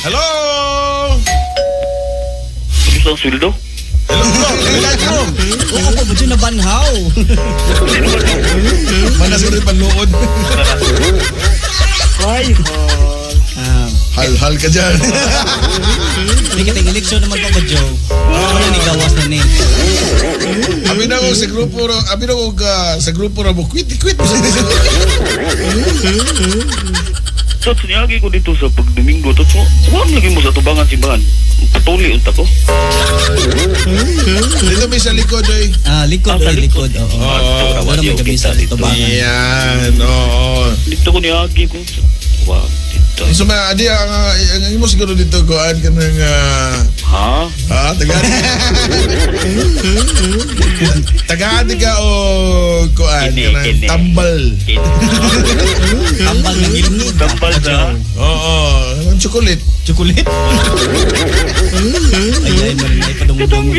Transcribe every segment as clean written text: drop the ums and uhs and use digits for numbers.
Hello? Gusto ang sweldo? Hello? Oo po, budyo na banhaw. Manas ko rin panluod. Ay, Hal-hal ka dyan. May kitang eleksyon naman po, budyo. Wala ni gawas na ni. Abi na ko sa grupo ra mo quit mo sa Tots, niyagi ko dito sa pagdomingo. Tots, huwag lagi mo sa tubangan simbahan. Patuli unta ko. Dito may sa likod ay. Likod sa ay likod. likod. Oo. Wala may kabisa kita dito ba? Yan, oo. Dito ko niyagi ko. Wow, dito. So adi ang imo siguro dito kuan kanang Ha? tagaan ka o kuan kanang tambal. Tambal ng ilmi. Tambal sa... Oo, ang chocolate. Chocolate. Ay, marinay pa dumudong.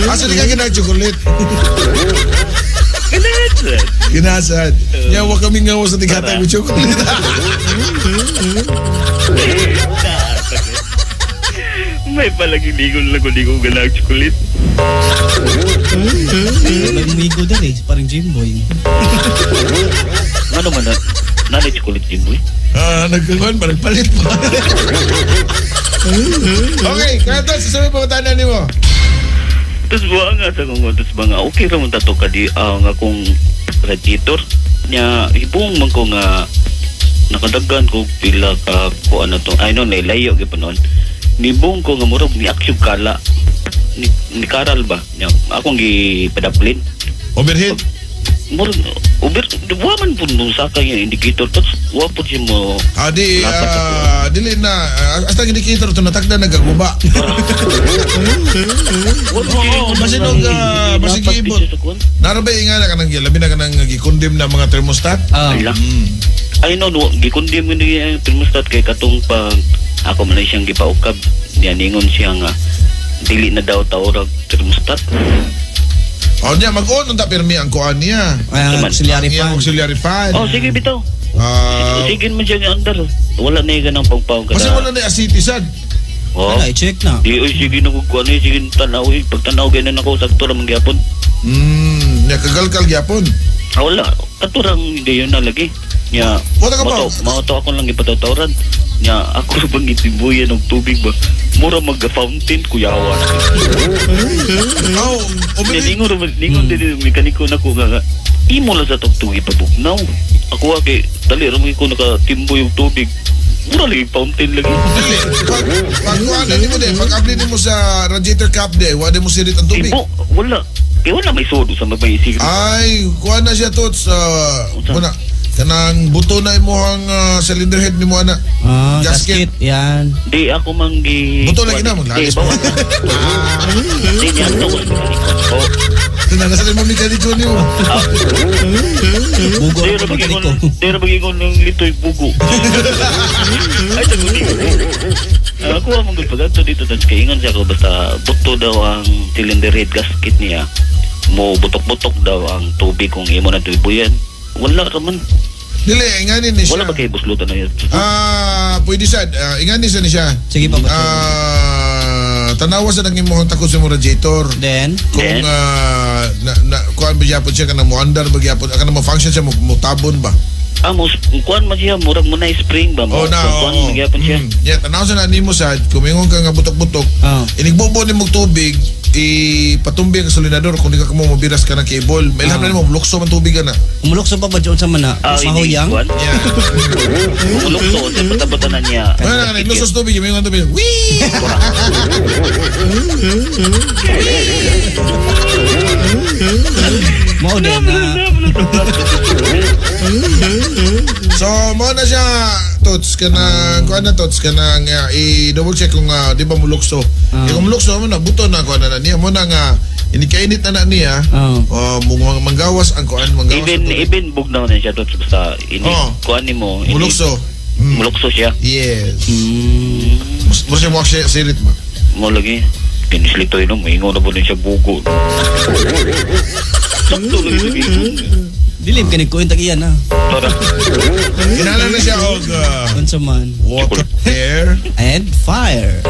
Asa di ka kinang chocolate? Kinasad. Kinasad. Yawa kami nga sa tigata ng chocolate. May palaging ligon galang chocolate. Nagmigo dali, parang Jimboy. Ano man na? Nanay chocolate din mo eh. Nagkakuan pa, nagpalit pa. Okay, kaya to, sasabi po tanan ni mo. Tapos buha nga sa kong tapos mga okay ramon tato ka di nga kong radiator nya ibong man ko nga nakadagan ko pila ka ko ano to ay no nailayo gyud noon nibong ko nga murag ni aksyon kala ni karal ba nya akong gipadaplin Overhead. murag uber buha man pud nung sakay nga indicator tapos wa pud siya mo Dili na, hasta indicator to natakda nagaguba. Masinog, masigibot. Narabay nga na kanang labi na kanang gikundem na mga thermostat. Ay no, gikundem mo yung thermostat kay katong pag ako man siyang gipaukab. Ningon siya nga dili na daw tawag thermostat. Niya mag-on unta permi ang kuan niya. Auxiliary fan. Auxiliary fan. Oh, sige bitaw. Sige man siya nga andar. Wala na yung ganang pagpaw ka. Kasi wala na asitisan. Oh. Wala, i-check na. Di, sige na kukuha na sige tanaw. Pag tanaw ganyan ako, sakto lang magyapon. Kagalkal gyapon. Wala. Katurang hindi yun na lagi. Nya, Wala ka pa? mauto ako lang ipatawtawaran. Nya, ako bang itimbuyan ng tubig ba? Mura mag-fountain, kuyawan. Lingon din yung mekaniko na ko nga. Imo lang sa tugtugi pabugnaw. Ako kay dali ramay ko nakatimbo yung tubig. Mura lagi fountain lagi. Dili. Pag mo din, pag-apply mo sa radiator cap de, wala mo sirit ang tubig. Ibo, wala. Kaya wala may sodo sa mabayisig. Ay, kuha na siya to sa muna. Kanang buto na imuhang cylinder head ni mo ana. Gasket. Yan. Di ako manggi. Buto lagi na mo. Di ba? Di niya ito ko mekaniko. Tinagasan mo mekaniko ni mo. Bugo ang mekaniko. Di na bagingon ng litoy bugo. Ay, sagutin ko. Ako ang mga pagkato dito. Tapos kaingan siya ko basta buto daw ang cylinder head gasket niya. Mo butok-butok daw ang tubig kung imo na tuibuyan. Wala raman. Dili, inganin ni siya. Wala ba kayo buslutan na yun? Pwede sad. Inganin sa ni siya. Sige pa ba? Tanawa sa nang imuhang takot sa mga radiator. Then? Kung kuan ba yapon siya kanang mo andar ba yapon kanang mo function siya mo tabon ba? Kuan man siya murag mo na spring ba mo. Kuan magyapon siya. Yeah, tanaw sa na nimo sad kumingon ka nga butok-butok. Inigbobo ni mo tubig ipatumbi ang gasolinador kung di ka mo mabiras ka ng cable. May ilham na mo lukso man tubig na. Umulokso pa ba dyan sa mana? Mahuyang? Yeah. Umulokso sa patabatan na niya. Ano na lusos tubig, may tubig. Wee! Mao din na. So, mo na siya tots kanang kuan na tots kanang i-double check kung di ba mulukso. Kung mulukso mo na buto na kuan na niya mo na nga inikainit na niya. Manggawas ang kuan manggawas. Even bugnaw na siya tots basta ini kuan nimo. Mulukso. Mulukso siya. Yes. Mo siya mo sirit ba? Mo lagi. Kinislito yun, maingaw na po din siya bugo. Sakto lagi sa bigong. Dilim ka nagkuhin tagiyan ha. Tara. Kinala na siya og Konsuman. water air. air. And fire.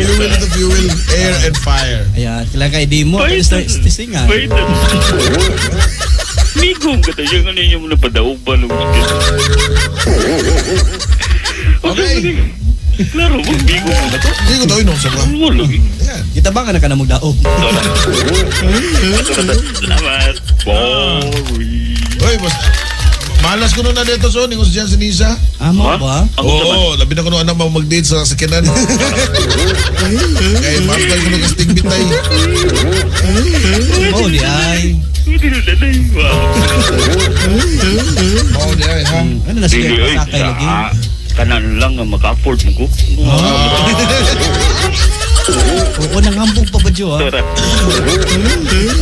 Fuel to fuel, air and fire. Ayan, kailangan kay di mo. Pwede. Testingan. Pwede. Migong ka tayo. Yung ano yung napadauban. Okay. Klaro, migong na to. Hindi ko tawin nung sabah. Wala. Yan. Kita ba ka na ka na magdaog? Salamat. Boring. Hoy, boss. Malas ko nun na dito, so. Ningus dyan si Nisa. Amo ba? Oo, labi na ko nung anak mo mag-date sa sakinan. Kaya basta ko nung kasting bitay. Oh, di ay. Hindi na nanay. Wow. Oo, di ay, ha? Ano na sige? Sige, oy. Sakay lagi. Kanan lang nga maka-afford mo ko. Oo, nangambog pa ba, Jo, ha? Tara.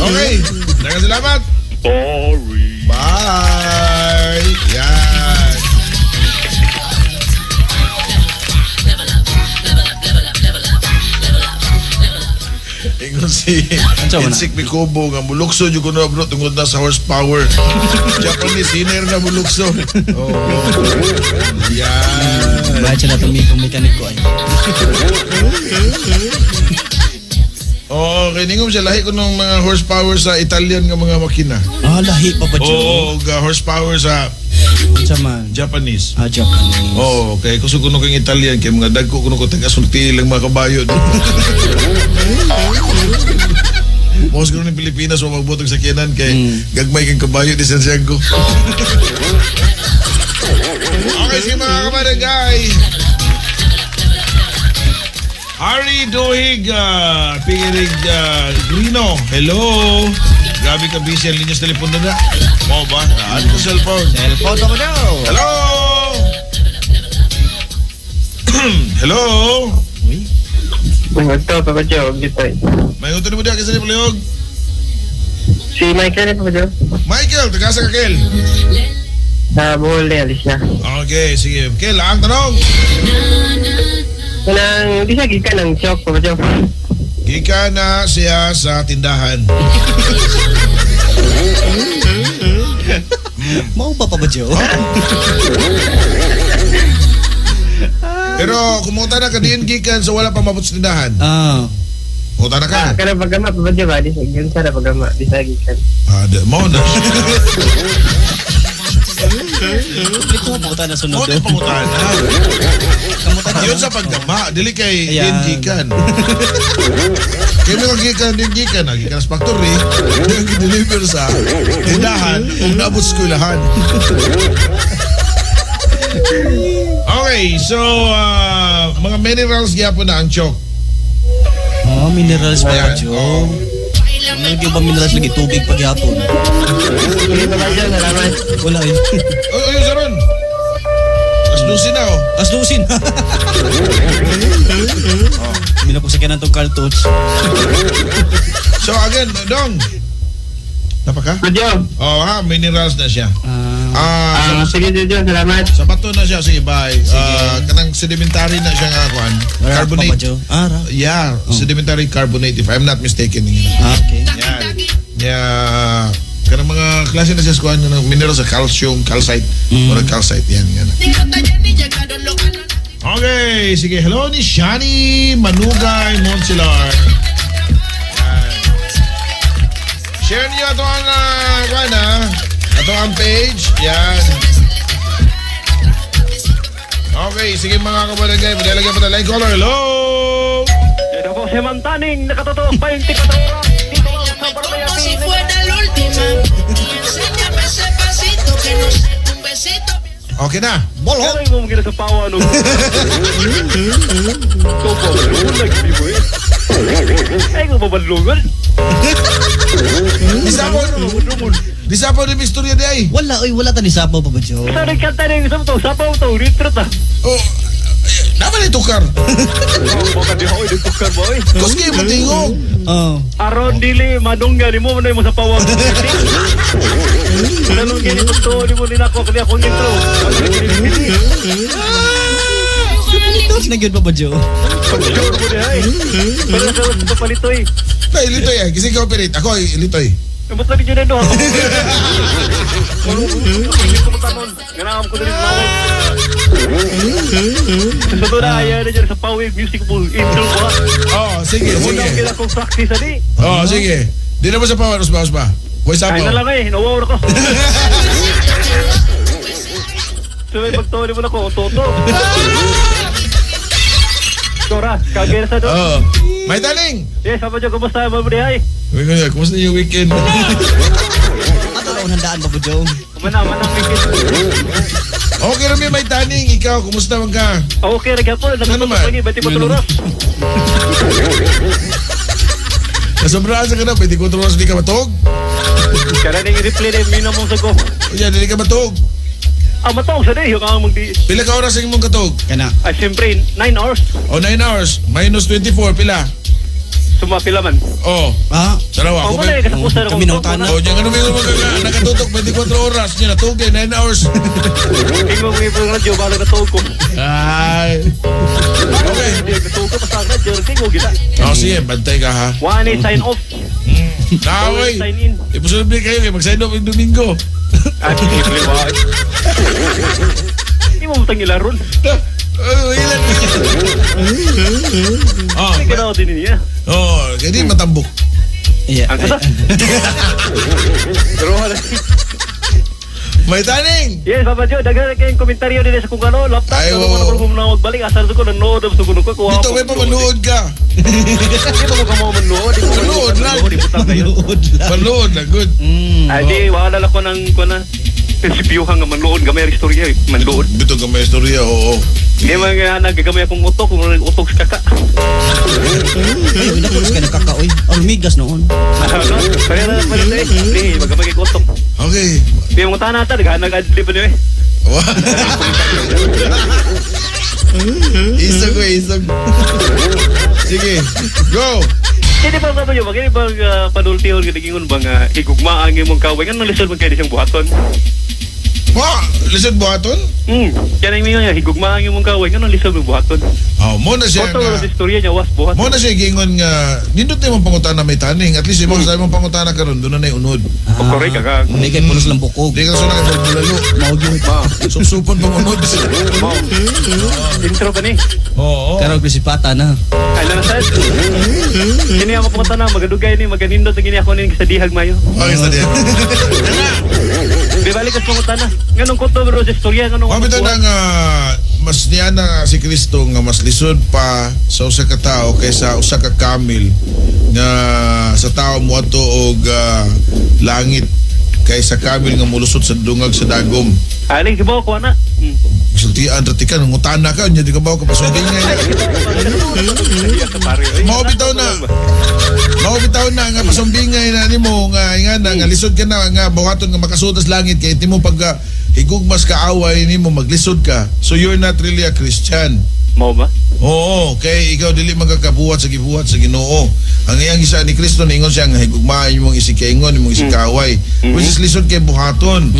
Okay. Salamat. Boring. Bye! Yan! Ingon si Anso man na? Insik Mikobo nga mulukso yung kuno bro tungod na sa horsepower. Japanese inner na mulukso. Oh. Yan! Bahay siya na tumikong mekaniko ay. Oh, kay ningom siya lahi ko ng mga horsepower sa Italian nga mga makina. Ah, lahi pa ba, Jo? Oo, horsepower sa Sa man. Japanese. Ah, Japanese. Oh, kay kusog kuno kang Italian kay mga dagko kuno ko taga-sulti lang mga kabayo. Mos kuno ng Pilipinas o magbutog sa kinan kay gagmay kang kabayo di Santiago. Okay, sige mga kabarangay. Harry Dohig, Pigirig Grino, hello. Grabe ka busy ang linyas telepon na. Mo ba? Ano ko cellphone? Cellphone ko daw. Hello! Hello! Uy. Ito, Papa Joe, dito eh. May utang mo diya kasi ni Puliog. Si Michael, Papa Joe. Michael, tagasa ka Kel. Sa Bohol, alis na. Okay, sige. Kel, ang tanong. Kanang, di siya gikan ng shock, Papa Joe. Gika na siya sa tindahan. Mau pa ba, Jo? Pero kumunta na ka din gikan so wala pa mabot sa tindahan. Ah. Kumunta na ka. Kanang pagama, Papa Joe, di siya gikan sa pagama, di siya gikan. Mo na. Ito po ta na sunod. Mo na pangutan na. Kamutan na. Yun sa pagdama, dili kay din Ayan. gikan. Kaya mga gikan din gikan, gikan sa factory, yung deliver sa tindahan, kung naabot sa eskwelahan. Okay, so mga minerals gyapon na ang chok. Oh, minerals pa ba, Ayan, Jo? oh. Ano ba minerals lagi? Tubig paghapon. Sige, Papa Joe, salamat. Wala yun. Oy, Saron. Asdusin na, oh. Aslusin. Mina ko sa kanan tong cartouche. So again, Dong. Napaka? Papa Joe, Oh, minerals na siya. sige, Joe, salamat. Sa bato na siya, sige, bye. Kanang sedimentary na siya nga, kuhan. Wala pa ba, Carbonate. Jo? Ra. Yeah, sedimentary carbonate, if I'm not mistaken. Okay. Yan. Yeah. Kanang mga klase na siya sa kuhan, ng minerals sa calcium, calcite, or calcite, yan. Okay, sige. Hello ni Shani Manugay Monsilar. Yan. Share niyo ito ang, ito ang page. Yan. Okay, sige mga kabarangay. Madalagay pa na line caller. Hello! Ito po si Mantaning, nakatoto, 24 oras. Dito lang sa Barangay Como si Atin. fuera la última. Y enséñame ese pasito que no sé, un besito. Okay na. Bolo. Kaya mo mga sa pawa nung... Topo, lagi di mo eh. Ay, mababalungan. Di sa po ni istorya di ay. Wala, oy, wala ta ni sabaw pa ba, Jo? Sa nagkanta na yung isang to, sapaw to, retreat ah. Oh, naman ay tukar. Baka di ako nagtukar mo eh. Kuski mo tingog. Oh. Aron dili, madungga, di mo man mo sa pawag. Lalong gini to, di mo ninako, kaya akong intro. Tos na gyud pa ba, Jo? Pag-sure mo niya eh. Para sa papalito eh. Tay, ilitoy ay. Kasi ka operate. Ako ay ilitoy. Basta di dyan na doon. Hindi ko matanon. Ganaan ko din nawag. Sa doon na, ayan na dyan sa Poway Music Pool. Intro ko. Oh, sige, Muna sige. kailan kong practice, adi. Oh, sige. Di na mo sa power, usba. Voice up Ay na mo. lang nawawar ko. So may pagtawali mo na ko, Toto. Tora, kagaya sa doon. Oh. May taling. Yes, apa dyan, kumusta mo ay? Kumusta yung weekend? Ato raw handaan ba, Joe? Manang weekend. Okay, Rami, may taning. Ikaw, kumusta man ka? Okay, rin po. Ano Nagkatutok man? lagi, bati patuluras. Nasobrahan sa ka na, 24 oras di ka matog? Kaya na yung replay na yung minamong sa ko. O yan, di ka matog. Matawag sa day, yung ang magdi... Pila ka oras ang imong katog? Kana. Ay, siyempre, 9 hours. O 9 hours, minus 24, pila? Sumapila man. Oh, Ah, dalawa. Ako na eh, katapusan ako. kami nautana. O, diyan, ano may nakatutok 24 oras. Diyan, natugay, 9 hours. Tingnan mo yung radyo, bago natawag ko. Ay. Okay. Hindi, natawag ko, basta radyo, tingnan mo gila. O, sige, bantay ka ha. 1A sign off. Naway. Sign in. Ipusulbi kayo, mag-sign up yung Domingo. At simple ba? Hindi mo mutang ilaron. Ilan? Oh, Hindi ka na din niya. oh, hindi matambok. yeah. Ang kasa. Pero wala. May taning. Yes, Papa Joe, daghan kayong komentaryo din sa kung ano, laptop, Ay, ano wow. mo na magbalik, asal ko, nanood ang sugunog ko. Dito, may pamaluod ka. Hindi mo ka mo manlood. Manood lang. Di putang kayo. Manood lang. Paluod na, good. Ay, di, wala ko ng, prinsipyuhan nga manlood, gamay ang istorya, manlood. Bito ka may istorya, oo. Hindi mga nagagamay akong utok, kung utok sa kaka. Ay, nakulis ka ng kakaoy. Oh, migas noon. Kaya na pala eh. Hindi, magamay kay utok. Okay. Hindi mo tahan natin, nag-adlib pa niyo eh. Isog ko, isog. Sige, go. Hindi ba ba yun? Hindi ba panultihon ka nagingon bang higugmaan yung mong kaway? Anong lisod mo kayo siyang buhaton? Ma, lisod buhaton? Kaya na yung higugmaan yung mong kaway. Anong lisod mo buhaton? Oh, mo na siya Koto nga. ang istorya niya, was buhaton. Mo na siya gingon nga, nindot na yung pangutan na may taning. At least, sa imong pangutan na karon doon na yung unod. Correct ka ka. Hindi kay pulos lang bukog. Di ka sunang bulalo. Mawag yun. Supsupon pang unod. Wow. Intro ka ni. Oo. Pero pisipata na. Ay, nanasad. Kini ako pumunta na, magadugay ni, maganindot na gini ako ni sa dihag mayo. Okay, sa diyan. Di balik ka pumunta na. Ganong koto bro sa istorya, ganong Mabito na nga, mas niya na si Kristo nga mas lisod pa sa usa ka tao kaysa usa ka kamil nga sa tao mo ato og langit kaysa kamil nga mulusot sa dungag sa dagom. Aling, kibaw ko na. Sultian rati ka, ngutana ka, nya di ka ba ka pasundin nga. Mao bitaw na nga pasumbingay na nimo nga lisod ka na nga buhaton nga makasudas langit kay timo pag higugmas ka away nimo maglisod ka. So you're not really a Christian. Mau ba? Oo, kay ikaw dili magakabuhat sa gibuhat sa Ginoo. Ang iyang isa ni Kristo ningon siya nga higugmaay imong isikaingon imong isikaway. Which is lisod kay buhaton.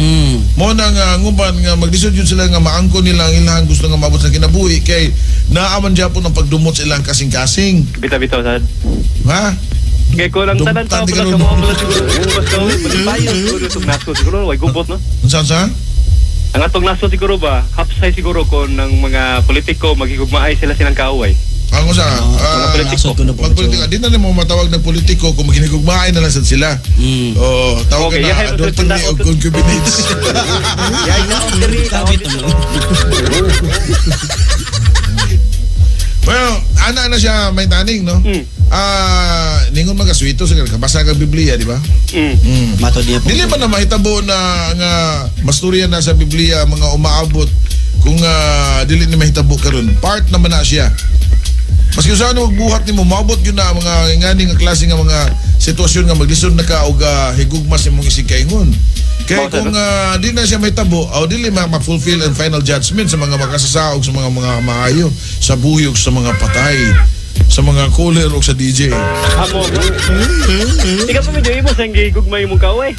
Mo na nga nguban nga maglisod yun sila nga maangko nila ang ilang gusto nga maabot sa kinabuhi kay naaman gyapon ang pagdumot sa ilang kasing-kasing. Bitaw-bitaw sad. Ha? Kaya ko lang tanan Dumtan pa di ka pala sa ron. mga pala siguro. Mas kawin, malipayo siguro itong naso siguro. Way gubot no? Unsa sa? Ang atong naso siguro ba, hapsay siguro ko ng mga politiko magigugmaay sila silang kaaway. Ang sa Nasod ko na po. magpolitika di na nimo matawag ng politiko kung maginigugmaay na lang sad sila. Oh, tawag Okay, na yahay mo adultery sa o concubinage. Yan na ang diri. Kabit na. Well, ana na siya may taning, no? Ningon mga swito sa kabasa kang Biblia, di ba? Mato niya po. Dili ba na mahitabo na nga masturya na sa Biblia mga umaabot kung dili ni mahitabo karon. Part naman na siya. Maski saan magbuhat nimo maabot gyud na mga ngani nga klase nga mga sitwasyon nga maglisod na ka og higugmas imong isikaingon. Kaya kung di na siya mahitabo o dili ma-fulfill and final judgment sa mga makasasaog sa mga maayo, sa buyog, sa mga patay, sa mga cooler o sa DJ. Amo ba? Ikaw pa medyo imo sang gigugmay mong kaaway.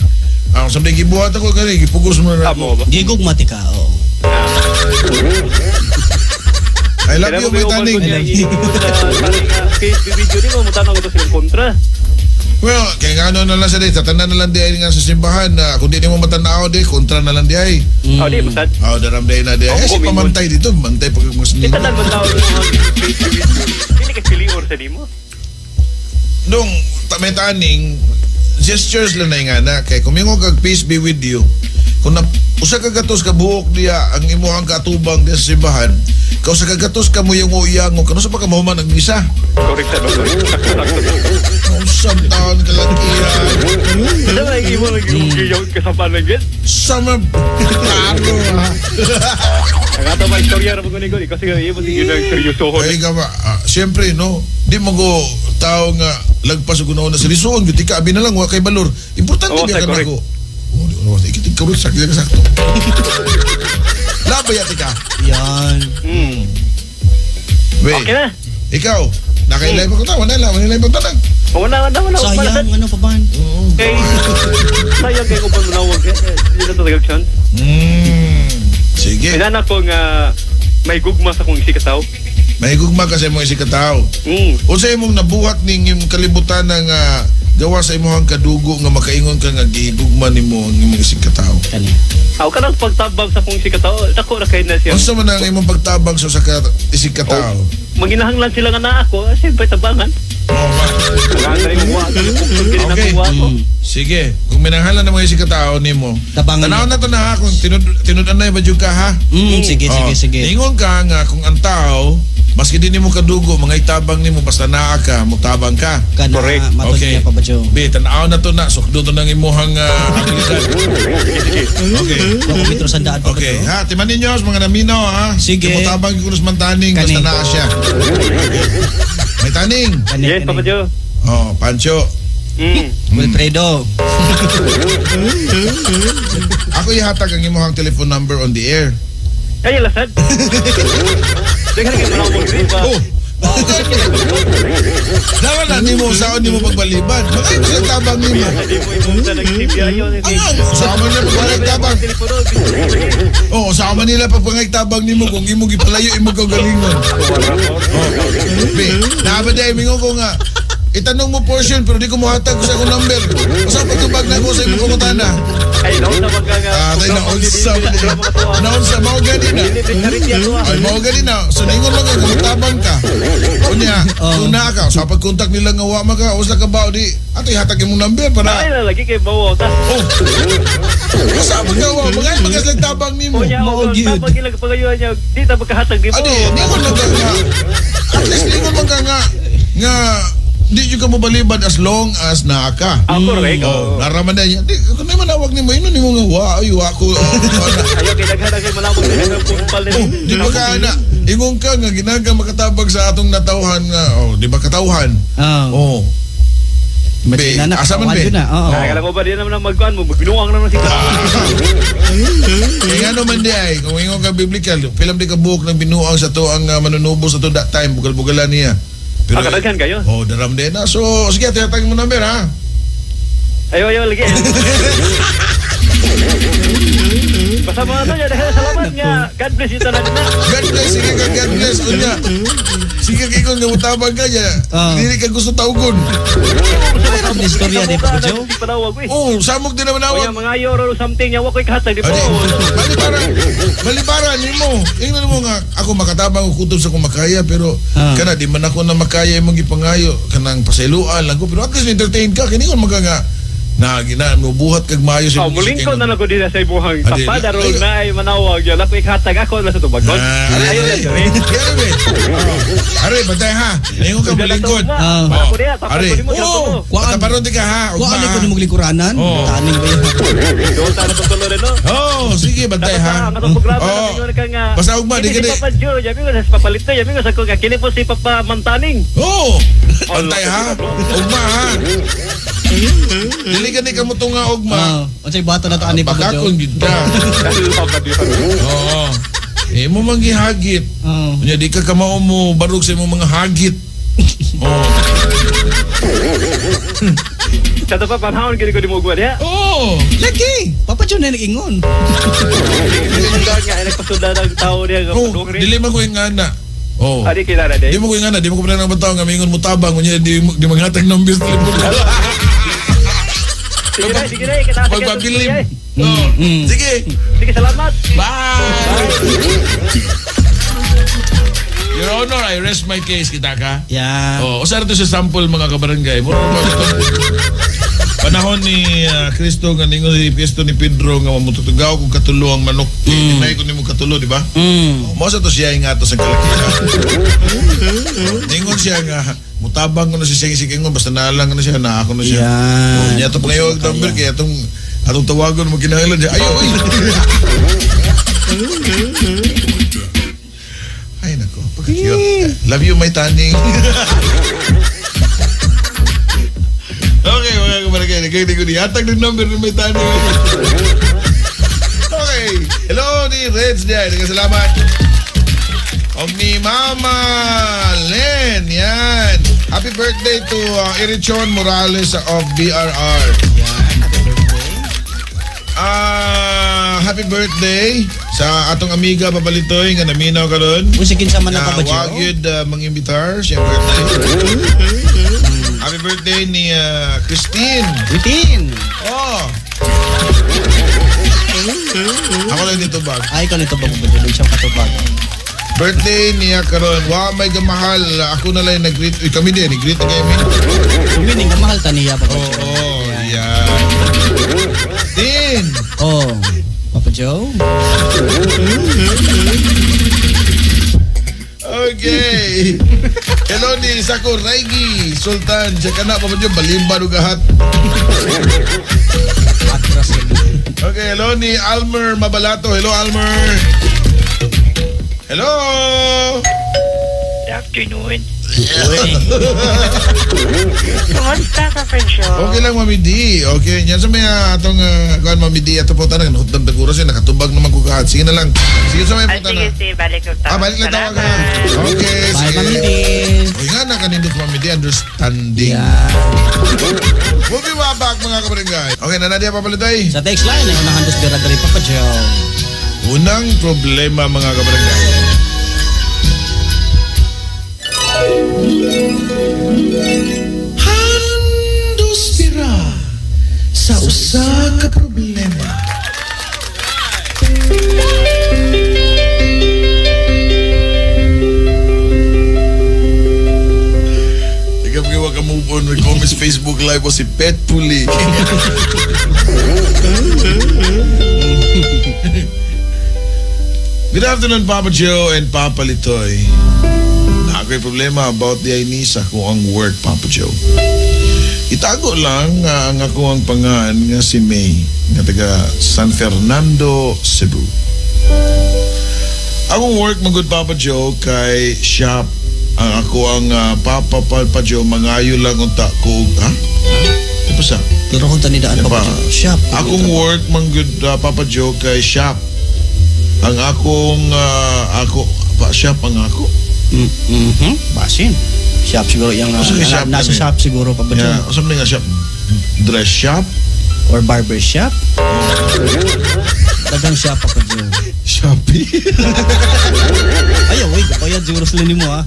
Ang sabi gibuhat ako kani gipugos mo na. Amo ba? Gigog matika. Oh. I love you, may taning. Kaya video di mo mutanong ito silang kontra. Well, kaya nga ano na lang sa day, tatanan na lang di ay nga sa simbahan na kung di mo matanaw di, kontra na lang di ay. Oh, di masad. Daram day na di ay. Si pamantay dito, mantay pag mas nimo. Itanan mo tao ng mga hindi ka pilior sa nimo. Nung may taning, gestures lang na nga na, kay kumingo kag peace be with you, kung usa ka gatos ka buhok diya ang imuhang katubang diya sa simbahan, kung usa ka gatos ka mo yung uyang mo, kano sa pa ka mahuman ang misa? Correct sa doon. Usap taon kalakihan. Ano ba yung imo lagi yung kasapan lang yan? Sama klaro ha. Ang ato ba istorya na mag-guni-guni kasi nga imo sige na seryosohon. Ay ka ba, siyempre no, di mo go tao nga lagpas ko na seryosohon, giti ka abi na lang wa kay balor. Importante Oo, ka say, kana correct. ko. Oh, ikitig ka rin sakto. Labay ati ka. Yan. Wait, Okay na. ikaw, nakailay pa ko ta, wala lang, wala pa tanang. Wala. Sayang, ano pa ba? Kay sayang kay uban manawag. Hindi na to tagag chance. Sige. May anak ko nga may gugma sa kong isikataw. May gugma kasi mo isi katao. Unsa imong nabuhat ning imong kalibutan ng gawa sa imong kadugo nga makaingon ka nga gigugma nimo ang imong isi katao. Kani. Aw kanang pagtabang sa kong isikataw, dako ra kay na siya. Unsa man ang imong pagtabang sa isi katao? Maginahanglan sila nga na ako, siyempre tabangan. Okay. Sige, kung minanghalan ng mga isi katao nimo. Tabangan. Tanaw na to na ha, kung tinud-an na ba ka ha? Sige. Ningon ka nga kung ang tao maski di nimo kadugo, mga itabang nimo basta naa ka, mutabang ka. Kana, Correct. matod Okay. niya pa ba, Joe? Be, tanaw na to na. Sukdo to ng imuhang abilidad. Okay. Kung metro sa daan pa ba, Okay, Joe? ha, timan ninyo, mga naminaw, ha? Sige. Mutabang yung kunos man taning, basta Kani. naa siya. May taning. Kani, Yes, Papa Joe. Oh, Pancho. Wilfredo. Ako ihatag ang imuhang telephone number on the air. Ay, lasad. Dengar kayo manawag rin ba? Oh! Dapat na, ni mo, saan ni mo pagbaliban? Bakit mo sa tabang ni mo? Hindi mo imunta nag-tibia yun. Ano? Sama niya pagpangay tabang. Oo, sama nila pagpangay tabang ni mo. Kung imo gipalayo, imo kagalingon. Be, dapat ay mingo ko nga, itanong mo portion pero di ko muhatag sa akong number. Basta pagtubag na ko sa imong pangutana. Ay, naon na magkaga. Tayo na, naunsa, mao gani na. Ay, mao gani na. So, naingon lang ka, kumutabang ka. Kunya, kung naa ka, sa pag-contact nila nga wa ka, usla ka ba, di, ato ihatag imong number Ay, para, na lagi kay bawo ta. oh, basta pagkawa, mga tabang ni mo. Kuya, Mao, o gyud. tapos ilang pagayuan niya, di ta magkahatag di mo. Adi, ningon lang ka nga, at least ningon man ka nga, di yung ka mo balibad as long as naa ka. Correct. Oh, naraman na niya. Di, kung may manawag ni mo, ino ni mo nga, wa, ay, wa ko. Ayaw kay daghan kay malawag na ng pumpal Oh, di ba ka na, ingon ka nga, ginagang makatabag sa atong natauhan nga, oh, di ba katauhan? Oh. Be, Mati na asa man, be? na. Oo. Kaya lang mo ba di naman ang magkuhan mo, magbinuang naman si Kaya nga naman di ay, kung ingon ka biblical, film di ka buhok ng binuang sa to ang manunubo sa to that time, bugal-bugalan niya. kadaghan kayo. Oh, daram din na. So, sige, tiyatag mo number, ha? Ayaw, lagi. Basta mga to, dahil salamat nga. God bless you talaga na. God bless, sige ka, God bless. Kunya, sige ka, kung namutabang ka niya, hindi ka gusto taugon. Mayroon na istorya, di ba, Joe? Di pa nawag, eh. Oh, samog din naman Kuya, awag. mga euro or something, yawa ko'y kahatag, di po. Malibaran ni mo. Ingnan mo nga, ako makatabang ko kutob sa kumakaya, pero kana, di man ako na makaya yung gipangayo, kanang pasailuan lang ko, pero at least entertain ka, kiningon mga nga, buhat kag mayo sa Mulingkod na lang ko din sa ibuhang Adi, tapada, ay- ron na ay manawag yun. Ako ikatag ako na sa tubagon. Ayaw na diri. Are, bantay ha. Ingon ka malingkod. Ako diya, tapos Are. ko di mo siya Oh, to. pataparon di ka ha. Kuha ni ko ni maglingkuranan. Oo. Taning ba yan? Doon tayo pagtuloy rin, no? Oh, sige, bantay ha. Ang atong programa Oo. na tingnan ka nga. Basta ugma, di ka Hindi di. si Papa Joe, yabi ko sa papalit na, yabi ko sa kuka. Kini po si Papa Mantaning. Oh, bantay ha. Ugma ha. Dili ka ni kamuto nga ugma. Unsay bato na to ani pa, Joe? Bakakon gid ka. Oo. Eh mo manggihagit. Oo. Nya di ka kamao mo barug sa imong mga hagit. Oh. Sa to pa, panahon kini ko di mo ugma diya. Oh. Lagi! Papa Joe na nag-ingon. Sundan nga, ay nagpasundan ang tao niya. Oh, dili man ko ingana. Oh. Adi kilala Di din. mo ko ingana, di mo ko pala nang bataw nga mingon mo tabang, nya di maghatag ng bis telepono. Sige na. Kita Magpabilim. sige. Oh. Sige. Sige, salamat. Bye! Your Honor, I rest my case, kita ka? Yeah. Oh, usara to sa sample mga kabarangay. Mura ba ito? Panahon ni Cristo nga ningon si Piesto ni Pedro nga mamututugaw kung katulo ang manok. Hinay ko nimo katulo, di ba? Mo sa to siya nga to sa kalakihan. Ningon siya nga mutabang ko na si Sing mo basta naalang ko na siya na ako na siya. Yan. Oh, niya to pangayog number kaya atong tawagon mo kinahanglan siya. Ayo, oy. Ay nako, pagka-cute. Love you, my tanning. Okay, mga kabarangay. Nagkakita ko hatag ng number ng may tanning. Okay. Hello ni Reds diyan. Salamat. Og ni Mama Len. Yan. Happy birthday to Irichon Morales of BRR. Happy birthday sa atong amiga Babalitoy nga naminaw karon. Musikin sa man na Papa Joe. Wag yun mang-imbitar siya birthday. Happy birthday ni Christine. Routine. Oh. Ako lang dito bag. Ay, ikaw nito ba Papa Joe? Doon siyang katubag. Birthday niya karon. Wa may gamahal. Ako na lang nag-greet. Uy, kami din. Nag-greet na kami. Sumining ka mahal taniya Papa Joe. Oh, yan. Din. Oh, Papa Joe. Okay. Hello ni Sako Raigi Sultan. Siya ka na, Papa Joe. Balimba nugahat. Okay, hello ni Almer Mabalato. Hello, Almer. Hello. Good afternoon. Kumusta ka, Friendshow? Okay lang, Mami D. Okay, yan sa may atong kuhan, Mami D. Ato po tanang, nakutang taguro siya, nakatubag naman ko kahat. Sige na lang. Sige sa may po tanang. Sige, balik ko tawag. Balik lang tawag ka. Okay, Bye, sige. Mami D. Okay nga, nakanindot, Mami D. Understanding. Yeah. We'll be back, mga kabarangay. Okay, Nadia Papalitoy. Sa text line, ay unang handos pira dari Papa Joe. Unang problema, mga kabarangay. Handos pira sa usa ka problema. Ikaw ka move on with Gomez Facebook Live o si Pet Puli. Good afternoon, Papa Joe and Papa Litoy. Ako'y problema about the Ainisa kung ang work, Papa Joe. Itago lang ang ako ang pangan nga si May, nga taga San Fernando, Cebu. Akong work, magod Papa Joe, kay shop. Ang ako ang Papa Joe, mangayo lang unta ko. Ha? Ano pa siya? Pero kung tanidaan Yan Papa pa. Joe. Shop. Akong work, magod Papa Joe, kay shop. Ang akong, shop ang ako. Basin. Shop siguro yung Asa kay shop nasa kami? shop siguro Papa Joe. Yeah, usap na nga shop. Dress shop? Or barber shop. Dagang shop Papa Joe. Shopee? Ayaw, wait. Kapayad siguro sila ni mo ha.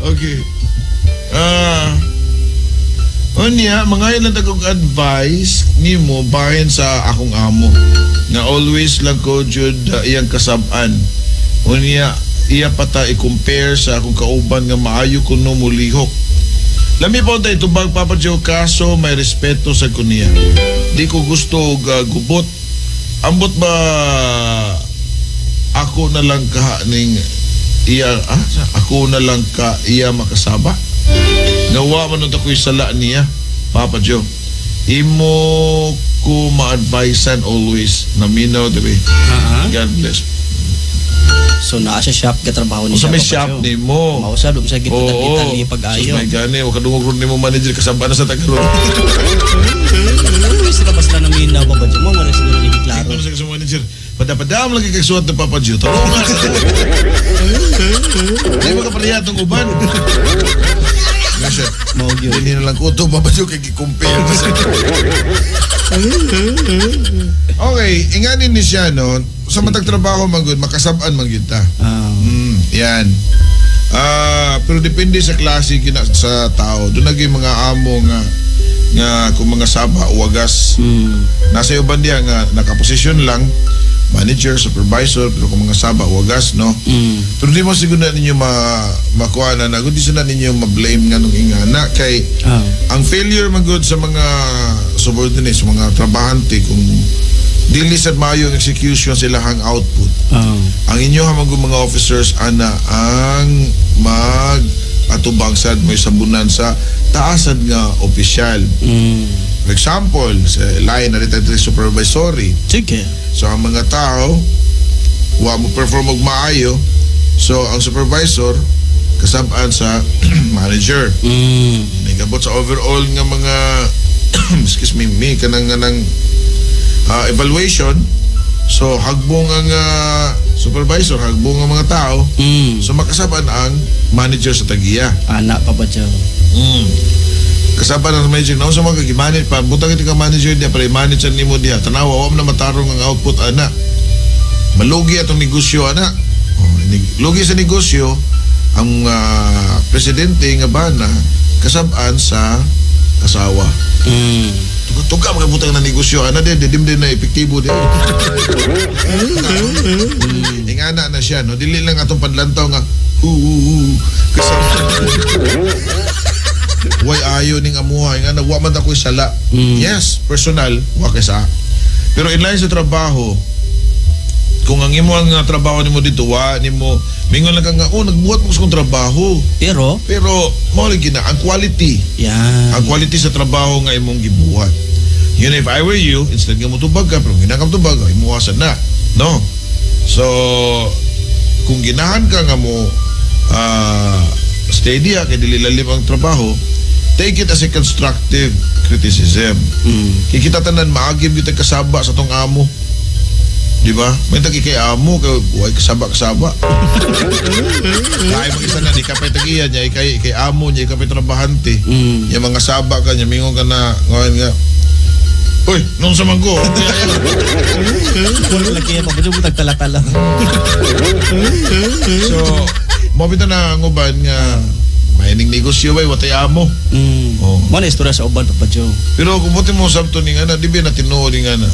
Okay. Unya, mga ilang tagong advice ni mo bahin sa akong amo. Nga always lang ko jud iyang kasab-an. Unya, iya pata i-compare sa akong kauban nga maayo ko no mulihok. Lami po tayo tubag Papa Joe kaso may respeto sa kunya. Di ko gusto gubot. Ambot ba ako na lang ka ning iya ako na lang ka iya makasaba? Nawa man nung ako'y sala niya, Papa Joe. Imo ko ma-advisean always na minaw, diba? God bless. So naa sa shop katrabaho ni O sa siya may Papa shop Joe. ni mo. Mausad sa gitna-gitna ni pag-ayo. So may gani, o kadungog ni mo manager kasaba na sa Tagalog. Sila ba sila namin na Papa Joe? Mo mares siguro ni klaro. Ito na sa manager. Padam lagi kay suwat ng Papa Joe. Tarungan sa Di ba kapaliyat ng uban? Gasya. Mao gyud. Hindi na lang ko ito, Papa Joe, kay compare. Okay, inganin ni siya, no? Sa matag trabaho, magud makasabaan, magyud ta. Yan. Pero depende sa klase sa tao. Doon naging mga amo nga kung mga saba wagas nasa uban diya nga nakaposisyon lang manager, supervisor, pero kung mga saba wagas no. Pero di mo siguro na ninyo makuha na kundi sila ninyo ma-blame nga nung ingana kay ang failure magud sa mga subordinates, mga trabahante kung dili sad maayo ang execution sila hang output. Ang inyo hamang mga officers ana ang atubang sad may sabunan sa taasad nga opisyal. For example, sa line na retired supervisory. Sige. So ang mga tao wa mo perform og maayo, so ang supervisor kasab-an sa manager. Nagabot sa overall nga mga excuse me, kanang evaluation. So hagbong ang supervisor, hagbong ang mga tao. So makasaban ang manager sa tagiya. Anak pa ba Joe? Kasaban ang manager na sa mga manage pa butang iti ka manager dia para i-manage ang nimo diha. Tanawa wa na matarong ang output ana. Malugi atong negosyo ana. Lugi sa negosyo ang presidente nga bana kasaban sa asawa. Tuga mga butang na negosyo ana din na epektibo din. Ingana na siya no, dili lang atong padlantaw nga way ayo ning amuhay nga wa man ako'y sala. Yes, personal wa kay sa. Pero in line sa trabaho, kung ang imo ang trabaho nimo dito wa nimo mingon lang ka nga nagbuhat mo sa kong trabaho. Pero mao lagi na ang quality. Ang quality sa trabaho nga imong gibuhat. Yun, if I were you, instead nga mo tubag ka, pero ginakam tubag ka, imuwasan na. No? So, kung ginahan ka nga mo steady kay dili lalim ang trabaho, take it as a constructive criticism. Kaya kita tanan maagim kita kasaba sa tong amo. Di ba? May tagi kay amo kay way kasaba. Kaya mag-isa na di ka pay tagiya niya kay amo niya ka pay trabahante. Yung mga saba ka niya mingon ka na ngayon nga. Uy, nung sa manggo. Wala lagi pa ba Joe tagtala-tala. So, mabita na ang uban nga maining negosyo ba watay amo. Mo na istorya sa uban pa Joe. Pero kung buti mo sabto ni nga na, di ba na tinuod ni nga na.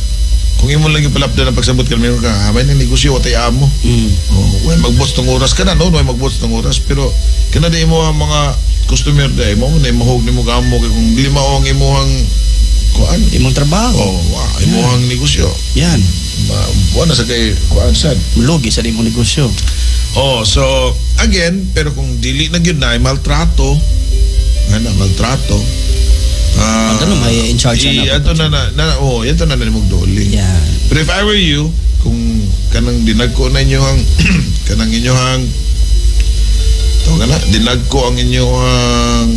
Kung imo lang ipalapdan ang pagsabot ka, mayroon ka, may nang negosyo watay amo. Way magbots tong oras ka na, no? Way magbots tong oras. Pero kana di mo ang mga customer day, mo na mahog ni mo ka amo kung dili mao ang imuhang kuan Imong trabaho. Imuhang negosyo. Yan. Wala sa kay kuan sad. Lugi sa imong negosyo. So again, pero kung dili na gyud na maltrato, maltrato. Ano may in charge na. Ito na nimog doli. Yan. But if I were you, kung kanang dinagko na inyohang kanang inyohang dinagko ang inyohang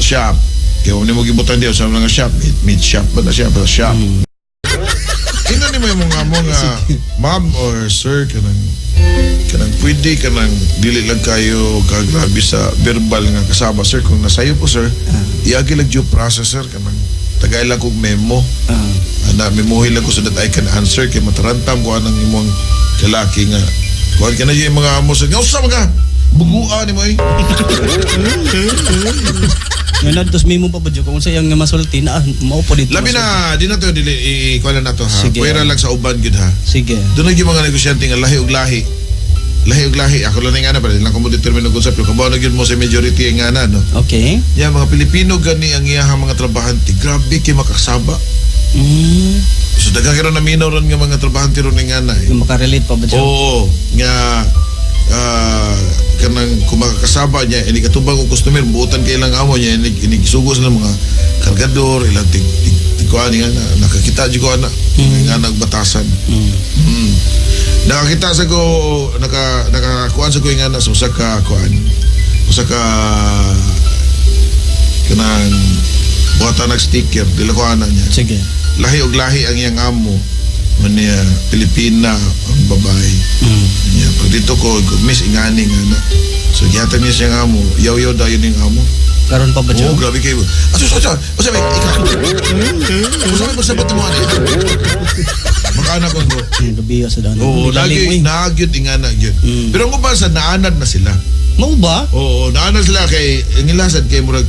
shop. Kaya kung mo gibutan diyo sa mga shop, meat shop ba na siya? Shop. Ino ni mo yung mga ma'am or sir, kanang pwede kanang dili lang kayo kagrabe sa verbal nga kasaba, sir. Kung nasayo po, sir, iagi lang due process, sir. Kanang tagay lang kong memo. Memohi lang ko so that I can answer. Kaya matarantam ko anang imong kalaki nga. Kuhan ka na yung mga amo, sir. Nga, usa mga buguan ni mo eh. Ngayon, tos mimo pa ba Joe? Kung sayang nga masulti na, maupo dito. Labi na, di na to, ikuha na to ha. Sige. Pwera lang sa uban gud ha. Sige. Doon na yung mga negosyante nga lahi og lahi. Lahi og lahi. Ako lang nga na, pero lang ko mo determine ng concept. Kung bawa na yun mo sa majority nga na, no? Okay. Yan, mga Pilipino gani ang iyahang mga trabahante. Grabe kay makasaba. So, dagang karon na minaw ron nga mga trabahante ron nga na eh. Yung makarelate pa ba Joe? Oo. Nga, kanang kumakasaba niya, ini katubang kong customer, buutan kay ilang amo niya, inisugos ng mga kargador, ilang tigkuhan nga na, nakakita di ko na, nga nagbatasan. Nakakita sa ko, nakakuan sa ko nga na, sa usa ka kanang buhatan ng sticker, dilakuan na niya. Sige. Lahi og lahi ang iyang amo. Niya Pilipina ang babae. Niya pag dito ko miss ingani nga na. So gihatan niya siya nga amo, yaw-yaw daw yun yung amo. Karon pa ba Joe? Grabe kayo. Asa ikaw. Usabi, ikaw. Usabi mo sa mo ani. kana ko go. Gabi sa daan. Oo, nagyod ingana gyud. Pero ang uban sa naanad na sila. Mao ba? Oo, naanad sila kay ingilasad kay murag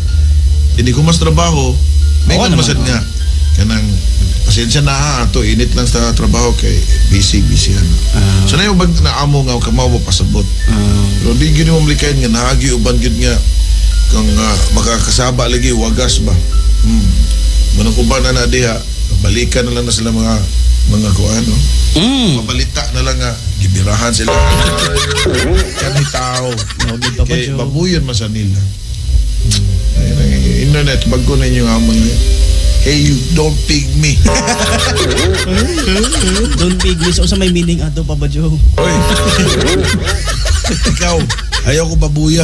hindi ko mas trabaho. May Oo masad naman, nga kanang pasensya na ha ato init lang sa trabaho kay busy ano. So na yung bag na amo nga kamaw mo pasabot. Pero di gyud mo malikayan nga naagi uban gyud nga kung makakasaba lagi wagas ba. Manang uban na diha balikan na lang na sila mga kuano. Mabalita na lang nga gibirahan sila. Kani tao. Kay babuyon man sa nila. Internet bago na inyong amon. Hey you, don't pig me. Don't pig me. So, sa may meaning ato, Papa Joe. Oy. Ikaw, ayaw ko babuya.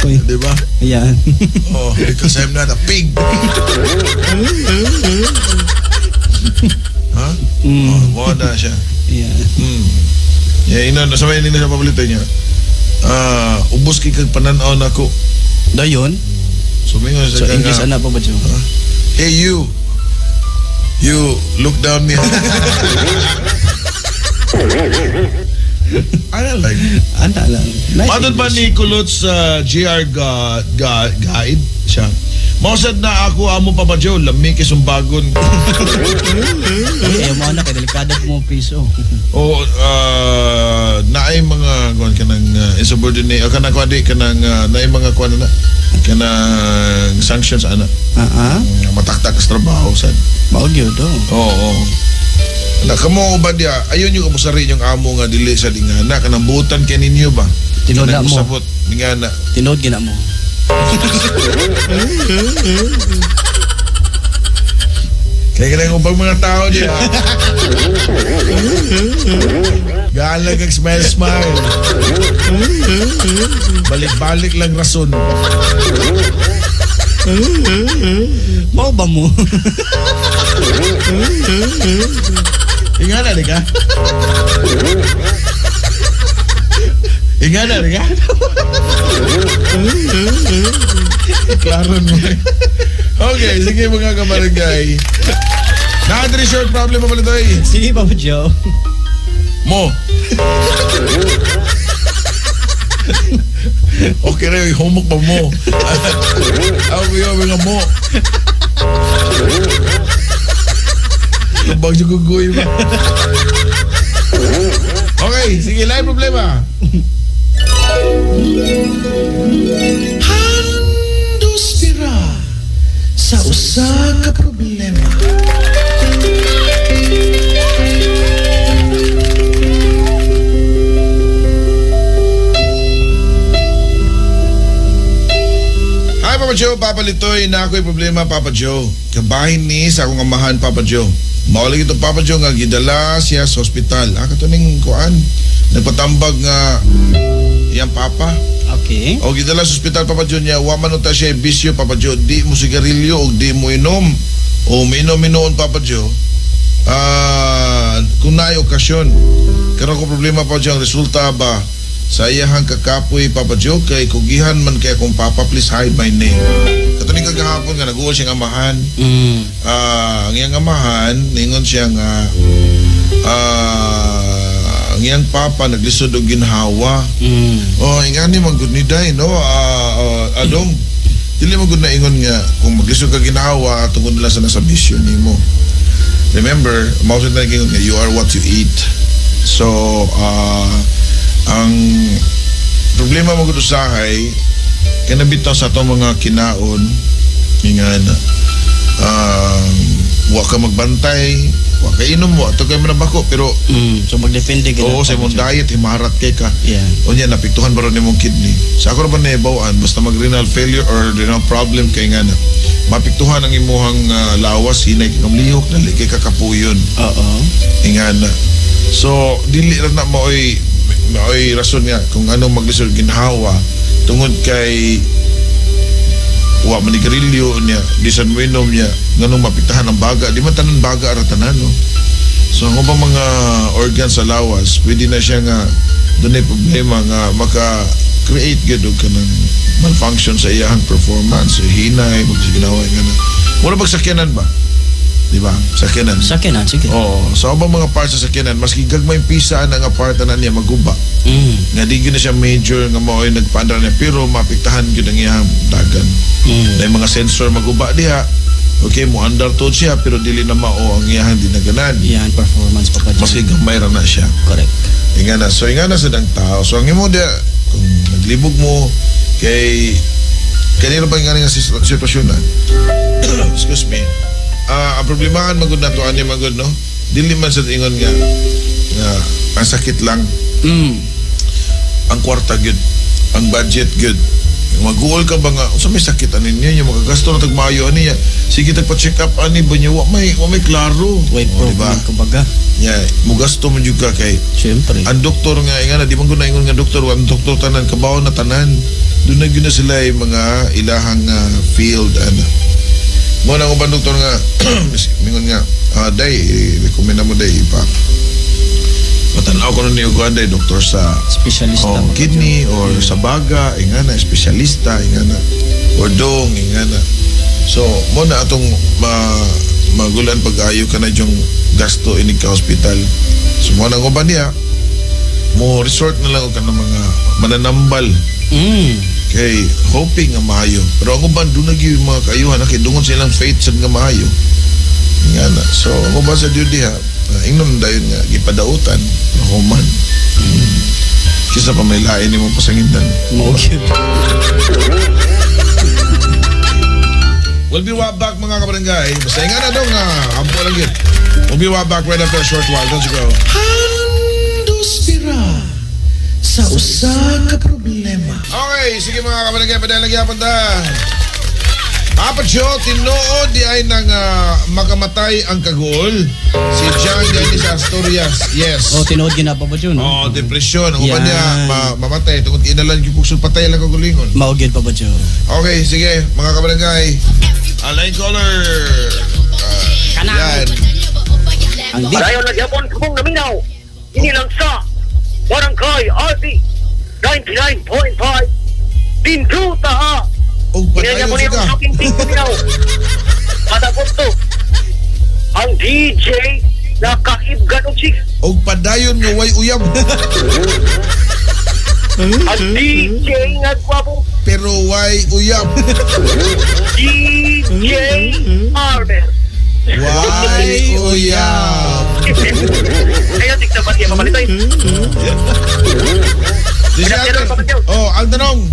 Uy, Di ba? ayan. Oh, because I'm not a pig. Ha? Oh, mo na siya. Ayan. Yeah, sa may nila sa pabalito niya. Ubos kay kag pananaw nako. Dayon. Sumingon So, sa English ana, Papa Joe. Hey you look down me. Ano like? Ana lang. Nice Matod ba ni Kulot sa GR guide siya? Mausad na ako amo Papa Joe, lami kisumbagon. Ay, mo na kay delikado mo piso. O naay mga kuan kanang insubordinate o kanang kwadi kanang naay mga kuan na kanang sanctions ana. Mataktak sa trabaho sad. Mao gyud do. Oo. Na kamo ba dia ayon yung kabusari yung amo nga dili sa dingana kanang butan kay ninyo ba? Tinood na mo. Sabot dingana. Tinood gina mo. Kaya kanang ubang mga tao diya. Galag ang smile. Balik-balik lang rason. Mao ba mo? Ingana di ka? Ingana di ka? Klaron mo. Okay, sige mga kabarangay. Nakadri short problem mo pala ito eh. Sige, Papa Joe. Mo. Okay na yung homework pa mo. Ako yung mga mo. Bang jugugoy ba? Okay, sige, lain problema. Handos tira sa usa ka problema. Hi Papa Joe, Papa Litoy, na ako'y problema Papa Joe. Kabahin ni sa akong amahan Papa Joe. Maulig ito Papa Joe nga gidala siya sa ospital. Katuning kuan, nagpatambag nga iyang papa. Okay. O gidala sa ospital Papa Joe niya, wa man unta siya bisyo Papa Joe, di mo sigarilyo o di mo inom. O minom Papa Joe. Kung naay okasyon. Karon ko problema Papa Joe, ang resulta ba sa iyahang kakapoy Papa Joe kay kugihan man kay akong papa, please hide my name. Katuning kagahapon nga nag-uol siyang amahan. Ang iyang amahan ningon siya nga ang iyang papa naglisod og ginhawa. Ingani man gud ni day no. Adong dili mo gud na ingon nga kung maglisod ka ginhawa tungod nila sa nasa bisyo nimo. Remember, mausa na gingon nga you are what you eat. So ang problema mo gud usahay kanabitaw sa atong mga kinaon ingana wa ka magbantay, wa ka inom mo ato kay manabako pero so magdepende gid. oo sa imong diet himarat kay ka. Yeah. Unya napiktuhan ba ron imong kidney. Sa ako ra ba nahibawaan basta mag renal failure or renal problem kay ngana mapiktuhan ang imuhang lawas hinay kay kamlihok dali kay kakapuyon. Oo. Ingana. So dili ra na maoy rason nga kung ano maglisod ginhawa tungod kay wa manigarilyo niya bisan mo inom niya nganong mapiktahan ang baga di man tanan baga ara tanan no. So ang ubang mga organ sa lawas pwede na siya nga dunay problema nga maka-create gid og kanang malfunction sa iyang performance hinay magsiginawa nga na wala pagsakyanan ba di ba? Sakyanan. Sakyanan, sige. Oo. So, ang mga parts sa sakyanan, maski gagmay pisa na nga part na niya maguba. Nga di gyud na siya major nga mao ay nagpaandar niya pero mapiktahan gyud ang iyang dagan. May mga sensor maguba diha. Okay, mo andar to siya pero dili na mao ang iyang dinaganan. Yan, performance pa Joe. Maski gamay ra na siya. Correct. Ingana, so ingana sa dang tao. So ang imo dia kung naglibog mo kay kanino pa nga sitwasyon na. Excuse me. Ang problemahan magud nato ani magud no. Dili man sa ingon nga ang sakit lang. Ang kwarta gyud, ang budget gyud. Mag-goal ka ba nga unsa may sakit ani niya yung magagasto na tagmayo ani niya. Sige tagpa-check up ani ba niya wa may klaro. Way problem kumbaga. Yeah, mo gasto man jud ka kay Siyempre. ang doktor nga ingana di man gud na ingon nga doktor ang doktor tanan kabaw na tanan. Doon na gyud na sila yung mga ilahang field ana. Mo nang uban doktor nga mingon nga day recommend mo day pa. Matanaw ko ni ugan day doktor sa Specialista. kidney or sa baga ingana espesyalista ingana or dong ingana. So mo na atong magulan pag-ayo ka na yung gasto inig ka hospital. So mo nang uban niya mo resort na lang og kanang mga mananambal. Kay hoping nga maayo. Pero ang uban doon nagyo yung mga kaayuhan kay dungon silang faith sad nga maayo. Ingana. So ang uban sa duty ha. Ingnon dayon nga gipadautan human. Kisa pa may lain nimo pasangindan. Okay. We'll be right back mga kabarangay. Basta ingana daw nga ampo lang yun. We'll be right back right after a short while. Don't you go. Handosira sa usa ka problema. Okay, sige mga kabarangay, padalang yapon ta. Apat siyo, tinuod di ay nang makamatay ang kagol. Si John Dennis Asturias. Yes. Oh, tinood gina pa Joe, no? Oh, depresyon. Ang uban Yan. niya, mamatay. Tungkol inalan yung pugsol patay lang kagulingon. Maugid pa Joe. Okay, sige, mga kabarangay. Line caller. Yan. Ang di. Padayon na gyapon kumong naminaw. Ini lang sa Barangay RT 99.5 Dinduta ha. O Kaya padayon po niya siya kung shocking thing naminaw. Matapos to ang DJ na kaibgan og chicks. O padayon nga way uyab. Ang DJ nga gwapo. Pero way uyab. DJ Arber. Way uyab. Kaya tignan ba siya pamalitoy? Oh, ang tanong.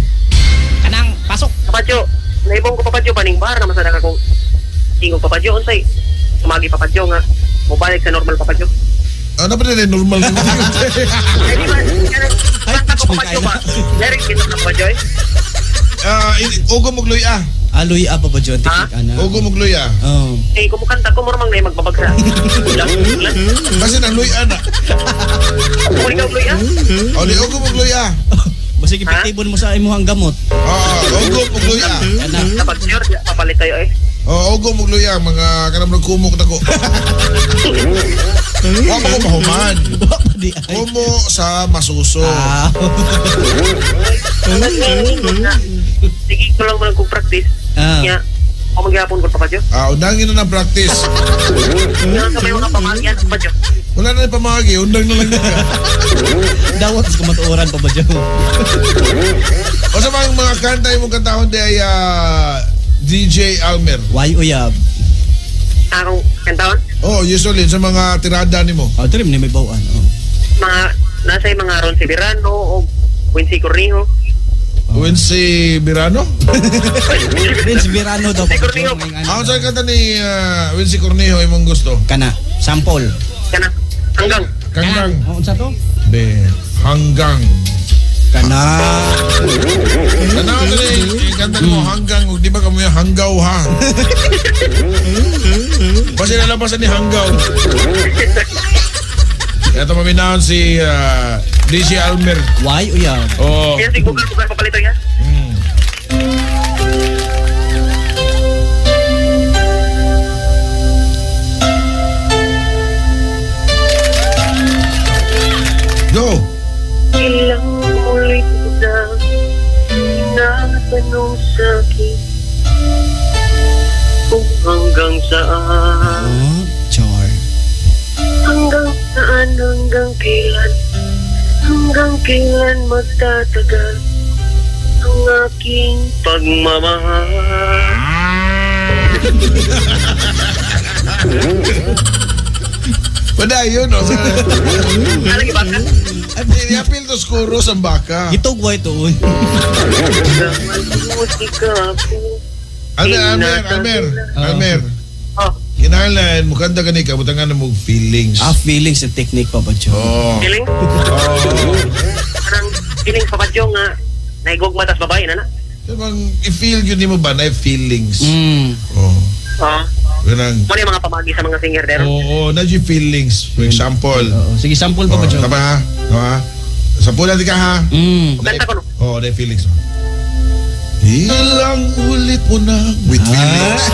Kanang pasok. Papadyo, naibong ko papadyo paning bar na masada ka kung tingog papadyo unsay sumagi papadyo nga mobalik sa normal papadyo. Ano pa rin normal na Ay di ba? Kanta ko papadyo ba? Derek kita na papadyo eh. Ugo mugloy Aloy apa ba Joe? Ha? Tikik ana. Ugo mugloy Oh. Eh kumukanta ko mormang na magbabagsa. Ulang. Kasi nang luy na. Kung ikaw Luya? O di ugo mugloy Basta ipiktibon mo sa imuhang gamot. Ugo mugloy Kanang Kapag sure, papalit tayo eh. Ugo mugloy mga kanang kumok na ko. Wa ko mahuman. di ay. Kumo sa masuso. Sige ko lang mo kung practice. Nya, ako maghihapon ko papadyo. Undangin na ng practice. Nya, sa may mga pamahagyan sa papadyo. Wala na yung pamagi, undang na lang ka. Dawat sa kamatuoran pa ba Joe? O sa mga kanta yung mong kantahon di ay DJ Almer. Why uyab? Akong kantawan, Oh, usually sa mga tirada ni mo. Oh, trim ni may bawaan. Oh. mga nasa yung mga Ron Severano o Quincy Cornejo. Wincy Birano? Vince Virano daw pa ba Joe? Ako sa kanta ni Wincy Cornejo imong gusto. Kana, sample. Kana, hanggang. Kanggang. Oh, unsa to? Be, hanggang. Kana. Tanaw ka ni, kanta mo hanggang, di ba kamo yung hanggaw ha? Basta nalabasan ni hanggaw. Ito maminahan si DJ Almer. Why uyab? Oh. Yan si Google papalito niya. Go! Ilang ulit na tinatanong sa'kin kung hanggang saan hanggang kailan magtatagal ang aking pagmamahal. Padayon, no? Ano iba ka? Apil to skuro sa baka. Gitugway to, uy. Musika ko. Almer. Oh, Kinahanglan, mukhang gani ka, butangan na mo feelings. Feelings and technique, Papa Joe. Oh. feeling? Anong feeling pa ba Jong nga naigugma tas babae na na? Bang, i-feel yun mo ba na feelings? Oh. Oo. Ganang, Muna yung mga pamagi sa mga singer there. oo, na yung feelings. For example. Oo. Sige, sample, Papa Joe. Tama ha? Ha? Sampulan di ka ha? Kanta ko no? Oo, na yung feelings. Ilang ulit mo na with feelings.